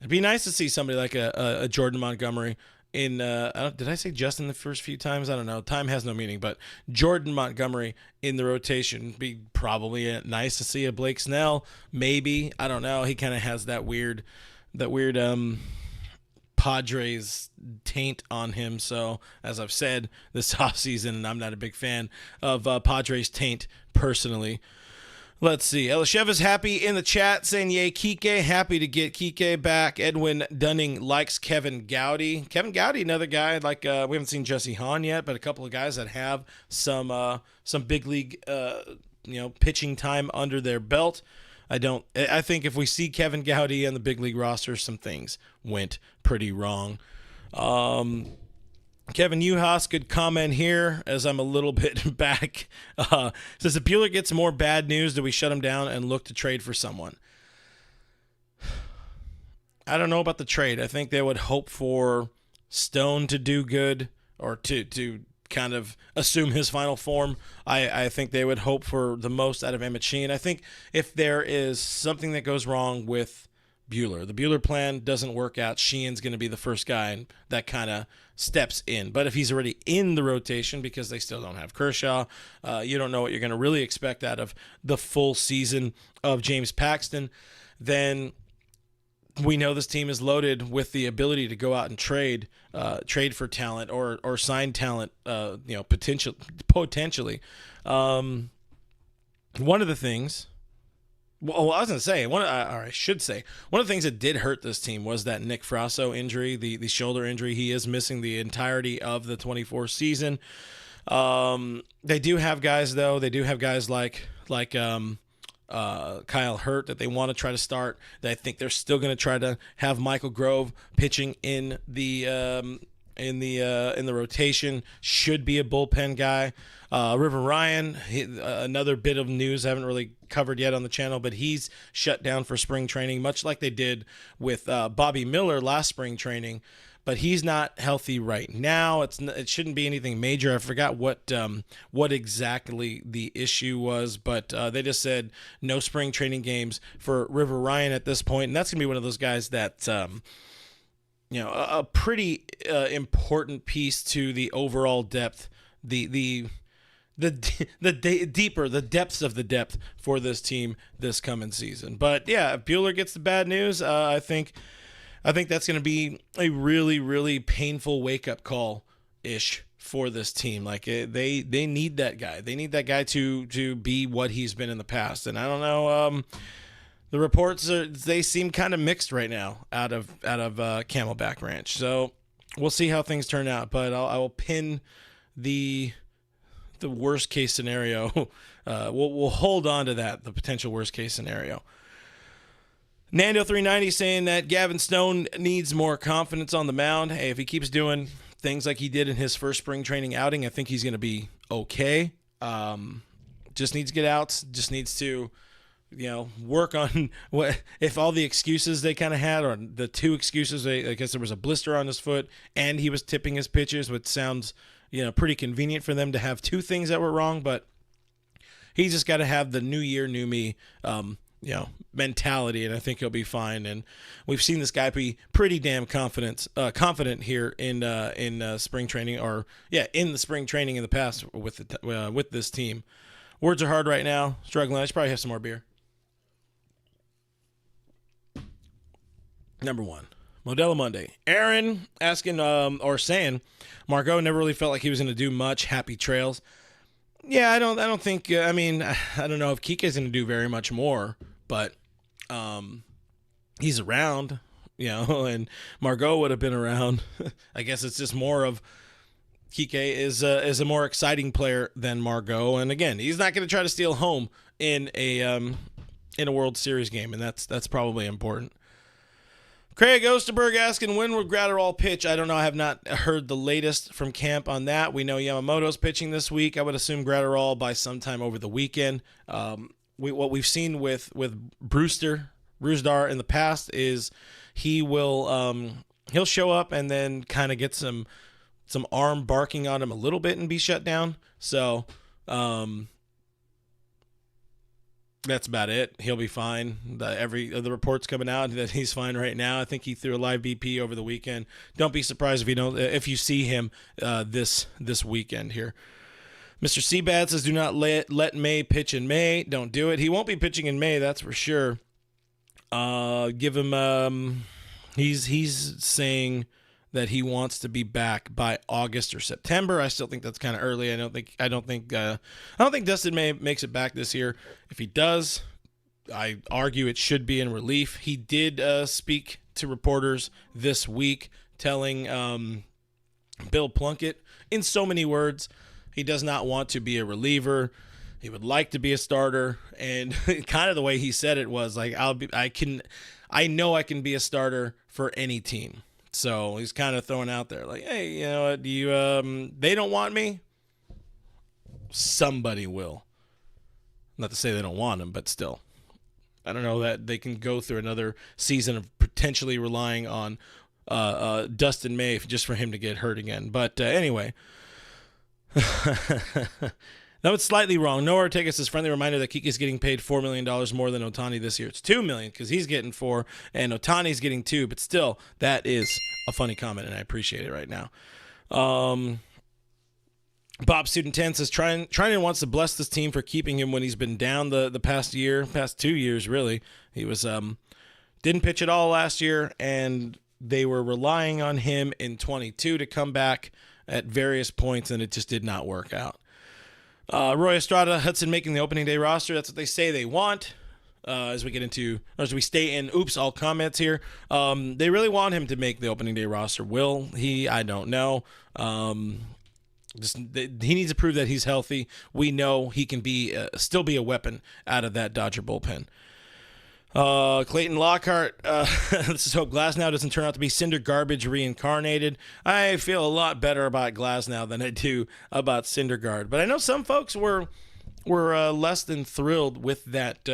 be nice to see somebody like a Jordan Montgomery in, did I say just in the first few times? I don't know. Time has no meaning, but Jordan Montgomery in the rotation. Be probably nice to see a Blake Snell. Maybe. I don't know. He kind of has that weird, Padres taint on him. So, as I've said this offseason, I'm not a big fan of Padres taint personally. Let's see. Elisheva's happy in the chat saying, yay, Kiké. Happy to get Kiké back. Edwin Dunning likes Kevin Gowdy. Kevin Gowdy, another guy, like we haven't seen Jesse Hahn yet, but a couple of guys that have some big league pitching time under their belt. I think if we see Kevin Gowdy on the big league roster, some things went pretty wrong. Kevin Uhas, good comment here as I'm a little bit back. Says, if Buehler gets more bad news, do we shut him down and look to trade for someone? I don't know about the trade. I think they would hope for Stone to do good or to kind of assume his final form. I think they would hope for the most out of Emmett Sheehan. I think if there is something that goes wrong with Buehler, the Buehler plan doesn't work out, Sheehan's going to be the first guy that kind of steps in. But if he's already in the rotation because they still don't have Kershaw, you don't know what you're going to really expect out of the full season of James Paxton, then we know this team is loaded with the ability to go out and trade for talent or sign talent, potentially. One of the things, one of the things that did hurt this team was that Nick Frasso injury, the shoulder injury. He is missing the entirety of the 24 season. They do have guys, though. They do have guys like Kyle Hurt that they want to try to start. I think they're still going to try to have Michael Grove pitching in the rotation. Should be a bullpen guy. River Ryan, another bit of news I haven't really covered yet on the channel, but he's shut down for spring training, much like they did with Bobby Miller last spring training. But he's not healthy right now. It shouldn't be anything major. I forgot what exactly the issue was, but they just said no spring training games for River Ryan at this point, and that's gonna be one of those guys that a pretty important piece to the overall depth, the depths of the depth for this team this coming season. But yeah, if Buehler gets the bad news, I think that's going to be a really, really painful wake-up call-ish for this team. Like, they need that guy. They need that guy to be what he's been in the past. And I don't know, the reports they seem kind of mixed right now out of Camelback Ranch. So we'll see how things turn out. But I will pin the worst-case scenario. We'll hold on to that, the potential worst-case scenario. Nando390 saying that Gavin Stone needs more confidence on the mound. Hey, if he keeps doing things like he did in his first spring training outing, I think he's going to be okay. Just needs to get outs. Just needs to, work on what if all the excuses they kind of had, or the two excuses. I guess there was a blister on his foot and he was tipping his pitches, which sounds pretty convenient for them to have two things that were wrong. But he's just got to have the new year, new me. mentality, and I think he'll be fine. And we've seen this guy be pretty damn confident here in spring training, in the spring training in the past with this team. Words are hard right now. Struggling. I should probably have some more beer. Number one, Modelo Monday. Aaron asking or saying Margot never really felt like he was going to do much. Happy trails. Yeah, I don't think. I don't know if Kiké's going to do very much more, but he's around, and Margot would have been around. I guess it's just more of Kiké is a more exciting player than Margot, and again, he's not going to try to steal home in a World Series game, and that's probably important. Craig Osterberg asking, when will Gratterall pitch? I don't know. I have not heard the latest from camp on that. We know Yamamoto's pitching this week. I would assume Gratterall by sometime over the weekend. What we've seen with Brusdar in the past is he'll show up and then kind of get some arm barking on him a little bit and be shut down. So that's about it. He'll be fine. The reports coming out that he's fine right now. I think he threw a live BP over the weekend. Don't be surprised if you see him this weekend here. Mr. Seabad says, do not let May pitch in May. Don't do it. He won't be pitching in May, that's for sure. Give him he's saying that he wants to be back by August or September. I still think that's kind of early. I don't think Dustin May makes it back this year. If he does, I argue it should be in relief. He did speak to reporters this week, telling Bill Plunkett in so many words he does not want to be a reliever. He would like to be a starter, and kind of the way he said it was like, I know I can be a starter for any team. So he's kind of throwing out there like, hey, you know what? They don't want me. Somebody will. Not to say they don't want him, but still. I don't know that they can go through another season of potentially relying on Dustin May just for him to get hurt again. But anyway. That was slightly wrong. Noah Ortega says, friendly reminder that Kiké's getting paid $4 million more than Ohtani this year. It's $2 million because he's getting 4 and Ohtani's getting 2. But still, that is a funny comment, and I appreciate it right now. Bob Student 10 says, Trinan wants to bless this team for keeping him when he's been down the past 2 years, really. He was didn't pitch at all last year, and they were relying on him in 22 to come back at various points, and it just did not work out. Roy Estrada, Hudson making the opening day roster. That's what they say they want. As we stay in all comments here. They really want him to make the opening day roster. Will he? I don't know. He needs to prove that he's healthy. We know he can still be a weapon out of that Dodger bullpen. Clayton Lockhart, let's just hope Glasnow doesn't turn out to be Cinder Garbage reincarnated. I feel a lot better about Glasnow than I do about Syndergaard, but I know some folks were less than thrilled with that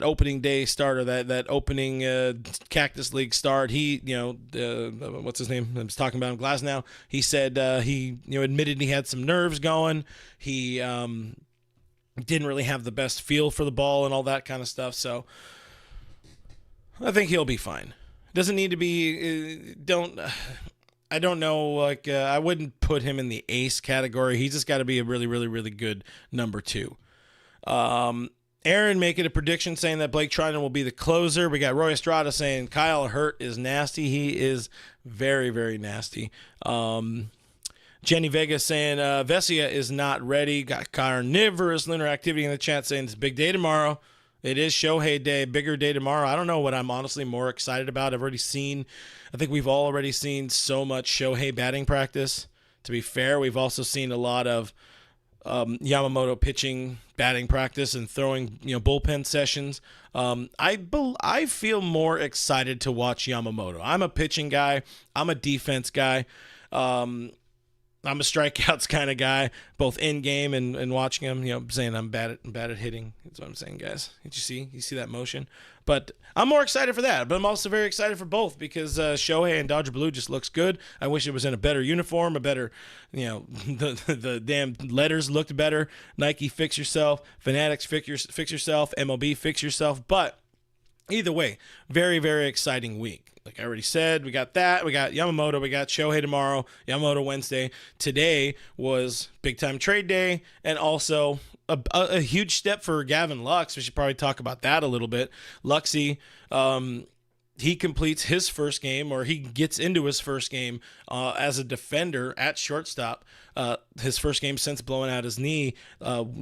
opening day starter, that opening Cactus League start. He, what's his name? I was talking about him, Glasnow. He said he admitted he had some nerves going. He didn't really have the best feel for the ball and all that kind of stuff. So I think he'll be fine. Doesn't need to be. I don't know. Like I wouldn't put him in the ace category. He's just got to be a really, really, really good number 2. Aaron making a prediction saying that Blake Trinan will be the closer. We got Roy Estrada saying Kyle Hurt is nasty. He is very, very nasty. Jenny Vega saying Vesia is not ready. Got carnivorous lunar activity in the chat saying it's a big day tomorrow. It is Shohei Day, bigger day tomorrow. I don't know what I'm honestly more excited about. I think we've all already seen so much Shohei batting practice. To be fair, we've also seen a lot of Yamamoto pitching batting practice and throwing bullpen sessions. I feel more excited to watch Yamamoto. I'm a pitching guy. I'm a defense guy. I'm a strikeouts kind of guy, both in game and watching him. Saying I'm bad at hitting. That's what I'm saying, guys. Did you see that motion? But I'm more excited for that. But I'm also very excited for both because Shohei and Dodger Blue just looks good. I wish it was in a better uniform, a better, the damn letters looked better. Nike, fix yourself. Fanatics, fix yourself. MLB, fix yourself. But either way, very, very exciting week. Like I already said, we got that. We got Yamamoto. We got Shohei tomorrow. Yamamoto Wednesday. Today was big time trade day, and also a huge step for Gavin Lux. We should probably talk about that a little bit. Luxy, he completes his first game, or he gets into his first game as a defender at shortstop. His first game since blowing out his knee,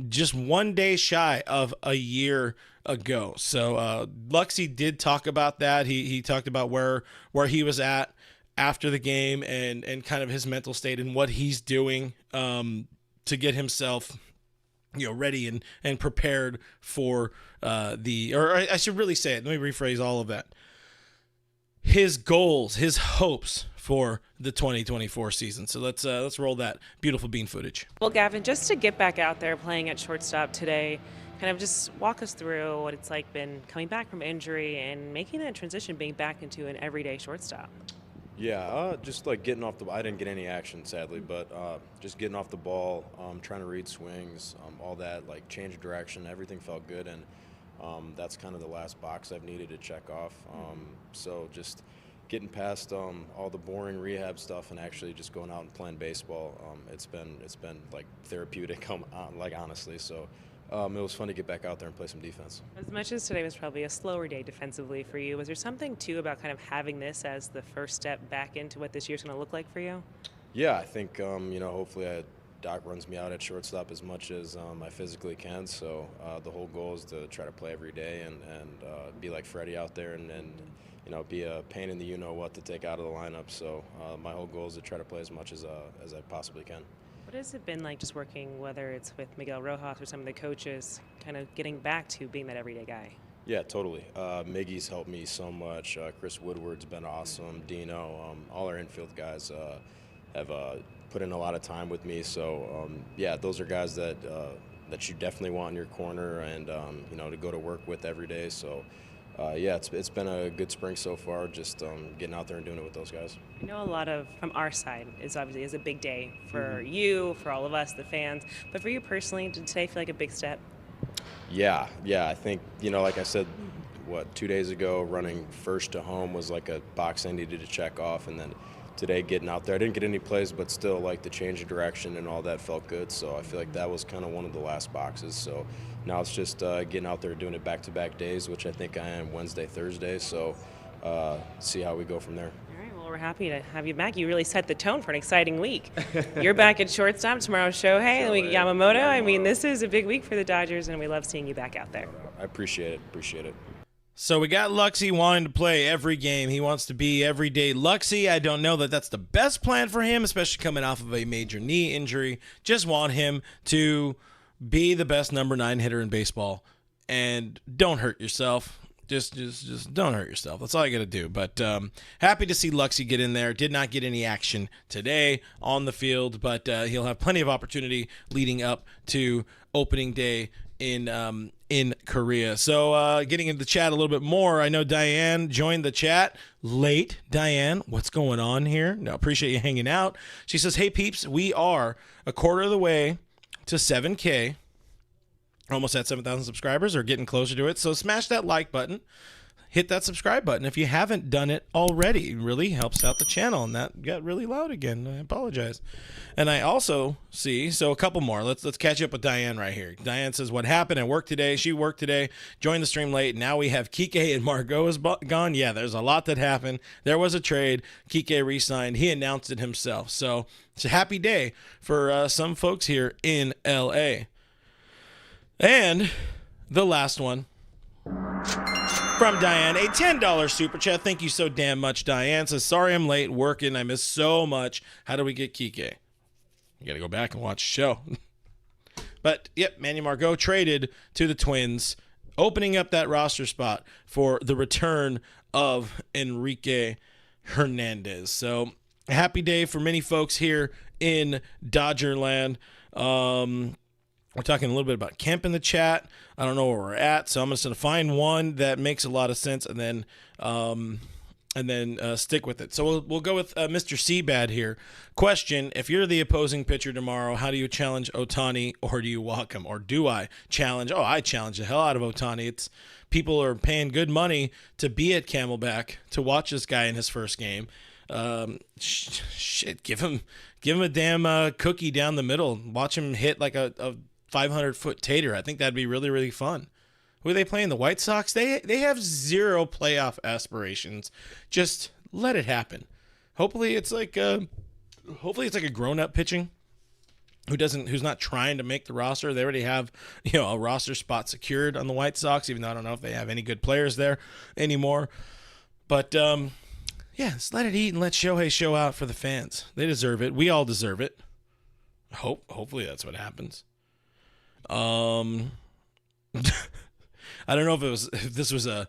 just 1 day shy of a year ago. So Luxy did talk about that. He talked about where he was at after the game and kind of his mental state and what he's doing to get himself ready and prepared for or I should really say it. Let me rephrase all of that. His goals, his hopes for the 2024 season. So let's roll that beautiful bean footage. Well, Gavin, just to get back out there playing at shortstop today, kind of just walk us through what it's like been coming back from injury and making that transition, being back into an everyday shortstop. Yeah, just like getting off the ball. I didn't get any action, sadly, but just getting off the ball, trying to read swings, all that, like change of direction, everything felt good, and that's kind of the last box I've needed to check off. So just getting past all the boring rehab stuff and actually just going out and playing baseball, it's been like therapeutic, like honestly. So it was fun to get back out there and play some defense. As much as today was probably a slower day defensively for you, was there something too about kind of having this as the first step back into what this year's going to look like for you? Yeah, I think hopefully Doc runs me out at shortstop as much as I physically can. So the whole goal is to try to play every day and be like Freddie out there and be a pain in the you-know-what to take out of the lineup. So my whole goal is to try to play as much as I possibly can. What has it been like just working, whether it's with Miguel Rojas or some of the coaches, kind of getting back to being that everyday guy? Yeah, totally. Miggy's helped me so much. Chris Woodward's been awesome. Dino, all our infield guys have put in a lot of time with me. So, those are guys that you definitely want in your corner and, to go to work with every day. So, it's been a good spring so far, just getting out there and doing it with those guys. I know a lot from our side is obviously a big day for you, for all of us, the fans. But for you personally, did today feel like a big step? Yeah. I think, like I said, 2 days ago, running first to home was like a box I needed to check off. And then today getting out there, I didn't get any plays, but still like the change of direction and all that felt good. So I feel like that was kind of one of the last boxes. So now it's just getting out there doing it back-to-back days, which I think I am Wednesday, Thursday. So see how we go from there. All right, well, we're happy to have you back. You really set the tone for an exciting week. You're back at shortstop tomorrow, Shohei, and we get Yamamoto. I mean, this is a big week for the Dodgers, and we love seeing you back out there. I appreciate it. So we got Luxy wanting to play every game. He wants to be everyday Luxy. I don't know that that's the best plan for him, especially coming off of a major knee injury. Just want him to be the best number 9 hitter in baseball, and don't hurt yourself. Just don't hurt yourself. That's all you got to do. But happy to see Luxy get in there. Did not get any action today on the field, but he'll have plenty of opportunity leading up to opening day in Korea. So getting into the chat a little bit more, I know Diane joined the chat late. Diane, what's going on here? No, appreciate you hanging out. She says, hey, peeps, we are a quarter of the way to 7K. Almost at 7,000 subscribers or getting closer to it. So smash that like button. Hit that subscribe button if you haven't done it already. It really helps out the channel. And that got really loud again. I apologize. And I also see, so a couple more. Let's catch up with Diane right here. Diane says, what happened at work today? She worked today, joined the stream late. Now we have Kiké and Margot is gone. Yeah, there's a lot that happened. There was a trade. Kiké re-signed. He announced it himself. So it's a happy day for some folks here in LA. And the last one from Diane, a $10 super chat. Thank you so damn much, Diane. Says, sorry I'm late working. I miss so much. How do we get Kiké? You got to go back and watch the show. But, yep, Manual Margot traded to the Twins, opening up that roster spot for the return of Kiké Hernandez. So, a happy day for many folks here in Dodgerland. We're talking a little bit about Kemp in the chat. I don't know where we're at, so I'm just going to find one that makes a lot of sense and then stick with it. So we'll go with Mr. Seabad here. Question: if you're the opposing pitcher tomorrow, how do you challenge Ohtani, or do you walk him, or do I challenge? Oh, I challenge the hell out of Ohtani. It's people are paying good money to be at Camelback to watch this guy in his first game. Shit, give him a damn cookie down the middle. Watch him hit like a 500-foot tater. I think that'd be really, really fun. Who are they playing? The White Sox? They have zero playoff aspirations. Just let it happen. Hopefully it's like a grown-up pitching who's not trying to make the roster. They already have, a roster spot secured on the White Sox, even though I don't know if they have any good players there anymore. But yeah, just let it eat and let Shohei show out for the fans. They deserve it. We all deserve it. Hopefully that's what happens. I don't know if this was a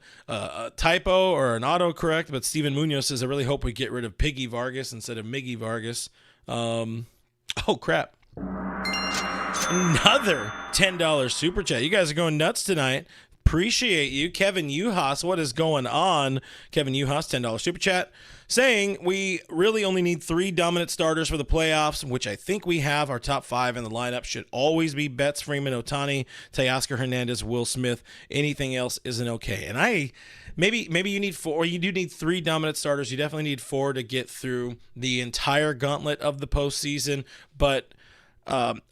typo or an autocorrect, but Steven Munoz says, I really hope we get rid of Piggy Vargas instead of Miggy Vargas. Oh, crap. Another $10 super chat. You guys are going nuts tonight. Appreciate you. Kevin Uhas, what is going on? Kevin Uhas, $10 super chat, saying we really only need 3 dominant starters for the playoffs, which I think we have. Our top 5 in the lineup should always be Betts, Freeman, Ohtani, Teoscar Hernandez, Will Smith. Anything else isn't okay. And maybe you need 4, or you do need 3 dominant starters. You definitely need 4 to get through the entire gauntlet of the postseason. But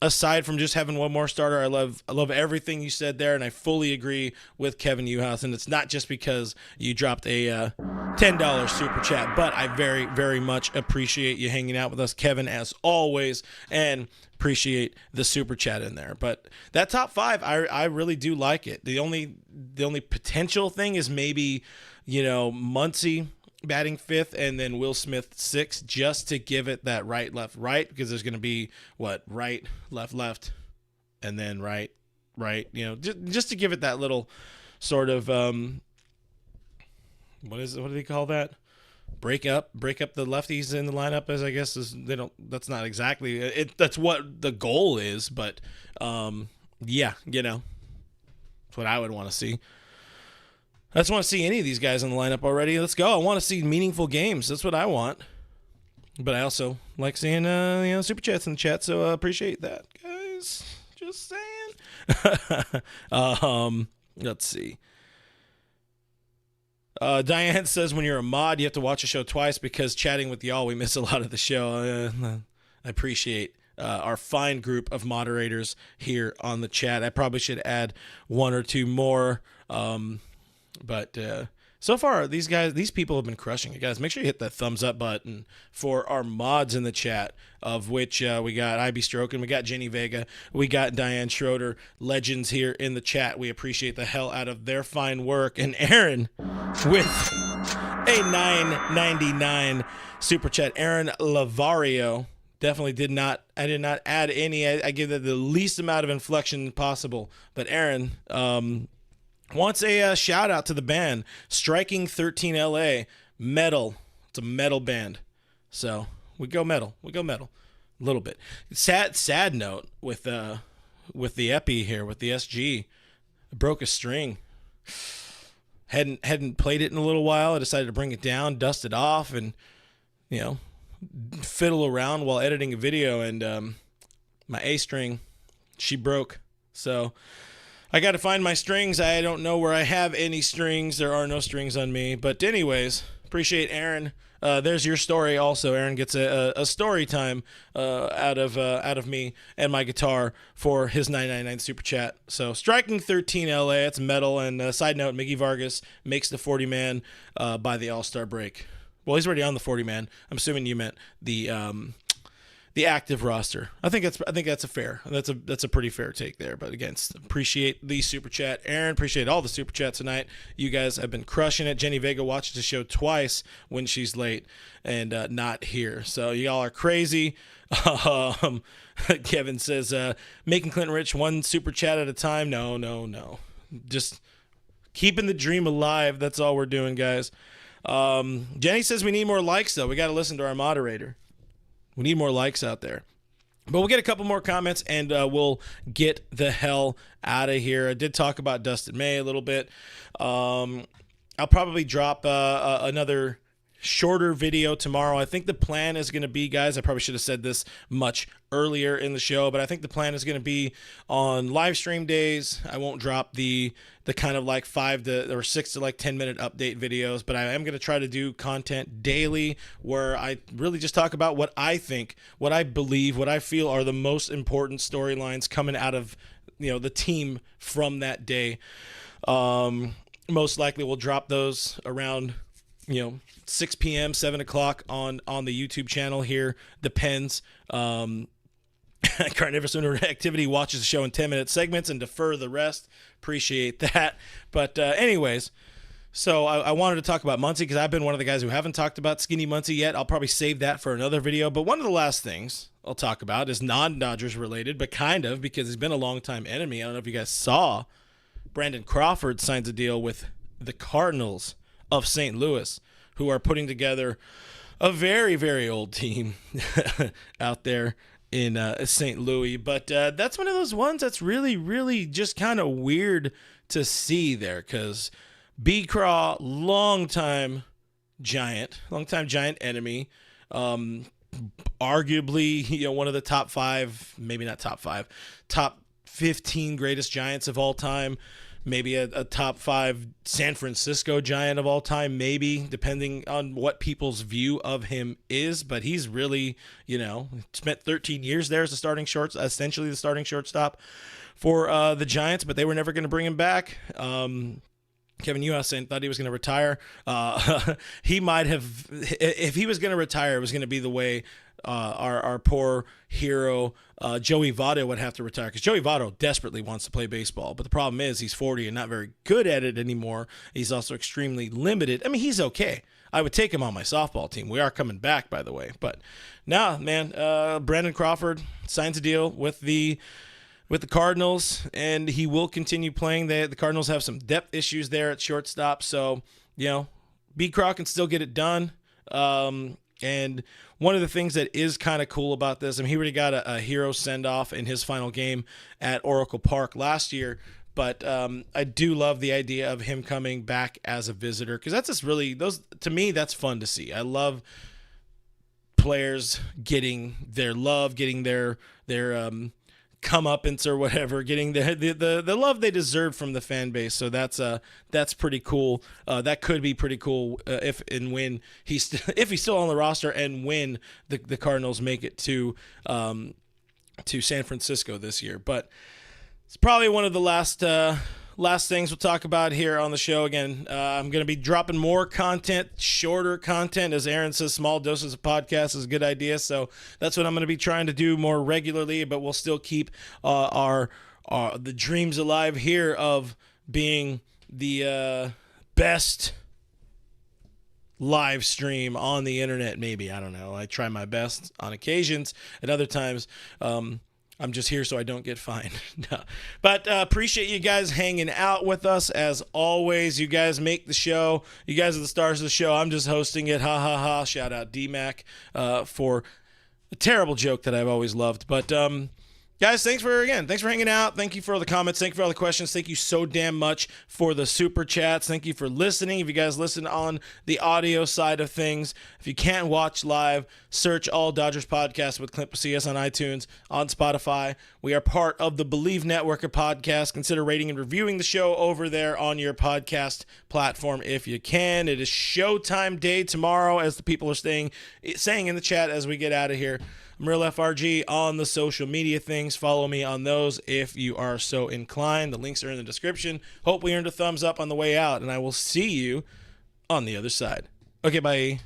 aside from just having one more starter, I love everything you said there, and I fully agree with Kevin Uhas. And it's not just because you dropped a $10 super chat, but I very, very much appreciate you hanging out with us, Kevin, as always, and appreciate the super chat in there. But that top 5, I really do like it. The only potential thing is maybe, Muncy batting 5th and then Will Smith 6th, just to give it that right, left, right, because there's going to be right, left, left, and then right, just to give it that little sort of what do they call that? Break up the lefties in the lineup, as I guess that's not exactly it. That's what the goal is, but yeah, that's what I would want to see. I just want to see any of these guys in the lineup already. Let's go. I want to see meaningful games. That's what I want. But I also like seeing super chats in the chat, so I appreciate that, guys. Just saying. Let's see. Diane says, when you're a mod, you have to watch a show twice because chatting with y'all, we miss a lot of the show. I appreciate our fine group of moderators here on the chat. I probably should add 1 or 2 more. But so far, these people have been crushing it, guys. Make sure you hit that thumbs up button for our mods in the chat, of which we got IB Strokin, we got Jenny Vega, we got Diane Schroeder, legends here in the chat. We appreciate the hell out of their fine work. And Aaron with a $9.99 super chat. Aaron Lavario. Definitely I did not add any. I gave it the least amount of inflection possible. But Aaron, wants a shout out to the band Striking 13 LA metal. It's a metal band, so we go metal a little bit. Sad note with the epi here with the SG. I broke a string. Hadn't played it in a little while. I decided to bring it down, dust it off, and fiddle around while editing a video, and my A string, she broke. So I got to find my strings. I don't know where I have any strings. There are no strings on me. But anyways, appreciate Aaron. There's your story also. Aaron gets a story time out of me and my guitar for his $9.99 super chat. So Striking 13 LA, it's metal. And side note, Miggy Vargas makes the 40-man by the All-Star break. Well, he's already on the 40-man. I'm assuming you meant the active roster. I think that's a pretty fair take there. But again, appreciate the super chat, Aaron. Appreciate all the super chats tonight. You guys have been crushing it. Jenny Vega watches the show twice when she's late and not here. So y'all are crazy. Kevin says, making Clinton rich 1 super chat at a time. No. Just keeping the dream alive. That's all we're doing, guys. Jenny says we need more likes, though. We got to listen to our moderator. We need more likes out there. But we'll get a couple more comments, and we'll get the hell out of here. I did talk about Dustin May a little bit. I'll probably drop another shorter video tomorrow. I think the plan is going to be, guys, I probably should have said this much earlier in the show, but I think the plan is going to be on live stream days. I won't drop the kind of like 6 to like 10 minute update videos, but I am going to try to do content daily where I really just talk about what I think, what I believe, what I feel are the most important storylines coming out of, the team from that day. Most likely we'll drop those around 6 p.m., 7 o'clock on the YouTube channel here. Depends. Carnivorous Activity watches the show in 10-minute segments and defer the rest. Appreciate that. But anyways, so I wanted to talk about Muncy because I've been one of the guys who haven't talked about Skinny Muncy yet. I'll probably save that for another video. But one of the last things I'll talk about is non-Dodgers related, but kind of because he's been a long-time enemy. I don't know if you guys saw Brandon Crawford signs a deal with the Cardinals of St. Louis, who are putting together a very, very old team out there in St. Louis. But that's one of those ones that's really, really just kind of weird to see there because B. Craw, longtime giant enemy, arguably, one of the top 5, maybe not top 5, top 15 greatest Giants of all time. Maybe a top 5 San Francisco Giant of all time, maybe, depending on what people's view of him is. But he's really, spent 13 years there as essentially the starting shortstop for the Giants, but they were never going to bring him back. Kevin Youhasen thought he was going to retire. He might have, if he was going to retire, it was going to be the way our poor hero Joey Votto would have to retire, because Joey Votto desperately wants to play baseball, but the problem is he's 40 and not very good at it anymore. He's also extremely limited. I mean, he's okay. I would take him on my softball team. We are coming back, by the way. But now, man, Brandon Crawford signs a deal with the Cardinals, and he will continue playing. The Cardinals have some depth issues there at shortstop, so B. Craw can still get it done. And one of the things that is kind of cool about this, he already got a hero send-off in his final game at Oracle Park last year, but I do love the idea of him coming back as a visitor, because that's just really, to me, that's fun to see. I love players getting their love, getting their comeuppance or whatever, getting the love they deserve from the fan base. So that's pretty cool. That could be pretty cool if and when if he's still on the roster and when the Cardinals make it to San Francisco this year. But it's probably one of the last things we'll talk about here on the show. Again, I'm going to be dropping more content, shorter content. As Aaron says, small doses of podcast is a good idea. So that's what I'm going to be trying to do more regularly, but we'll still keep the dreams alive here of being the best live stream on the internet. Maybe, I don't know. I try my best on occasions. At other times, I'm just here so I don't get fined. No. But appreciate you guys hanging out with us as always. You guys make the show. You guys are the stars of the show. I'm just hosting it. Ha, ha, ha. Shout out D-Mac for a terrible joke that I've always loved. But guys, thanks for hanging out. Thank you for all the comments. Thank you for all the questions. Thank you so damn much for the super chats. Thank you for listening. If you guys listen on the audio side of things, if you can't watch live, search All Dodgers Podcast with Clint Pasillas on iTunes, on Spotify. We are part of the Believe Network of podcasts. Consider rating and reviewing the show over there on your podcast platform if you can. It is showtime day tomorrow, as the people are saying in the chat as we get out of here. I'm Real FRG on the social media things. Follow me on those if you are so inclined. The links are in the description. Hope we earned a thumbs up on the way out, and I will see you on the other side. Okay, bye.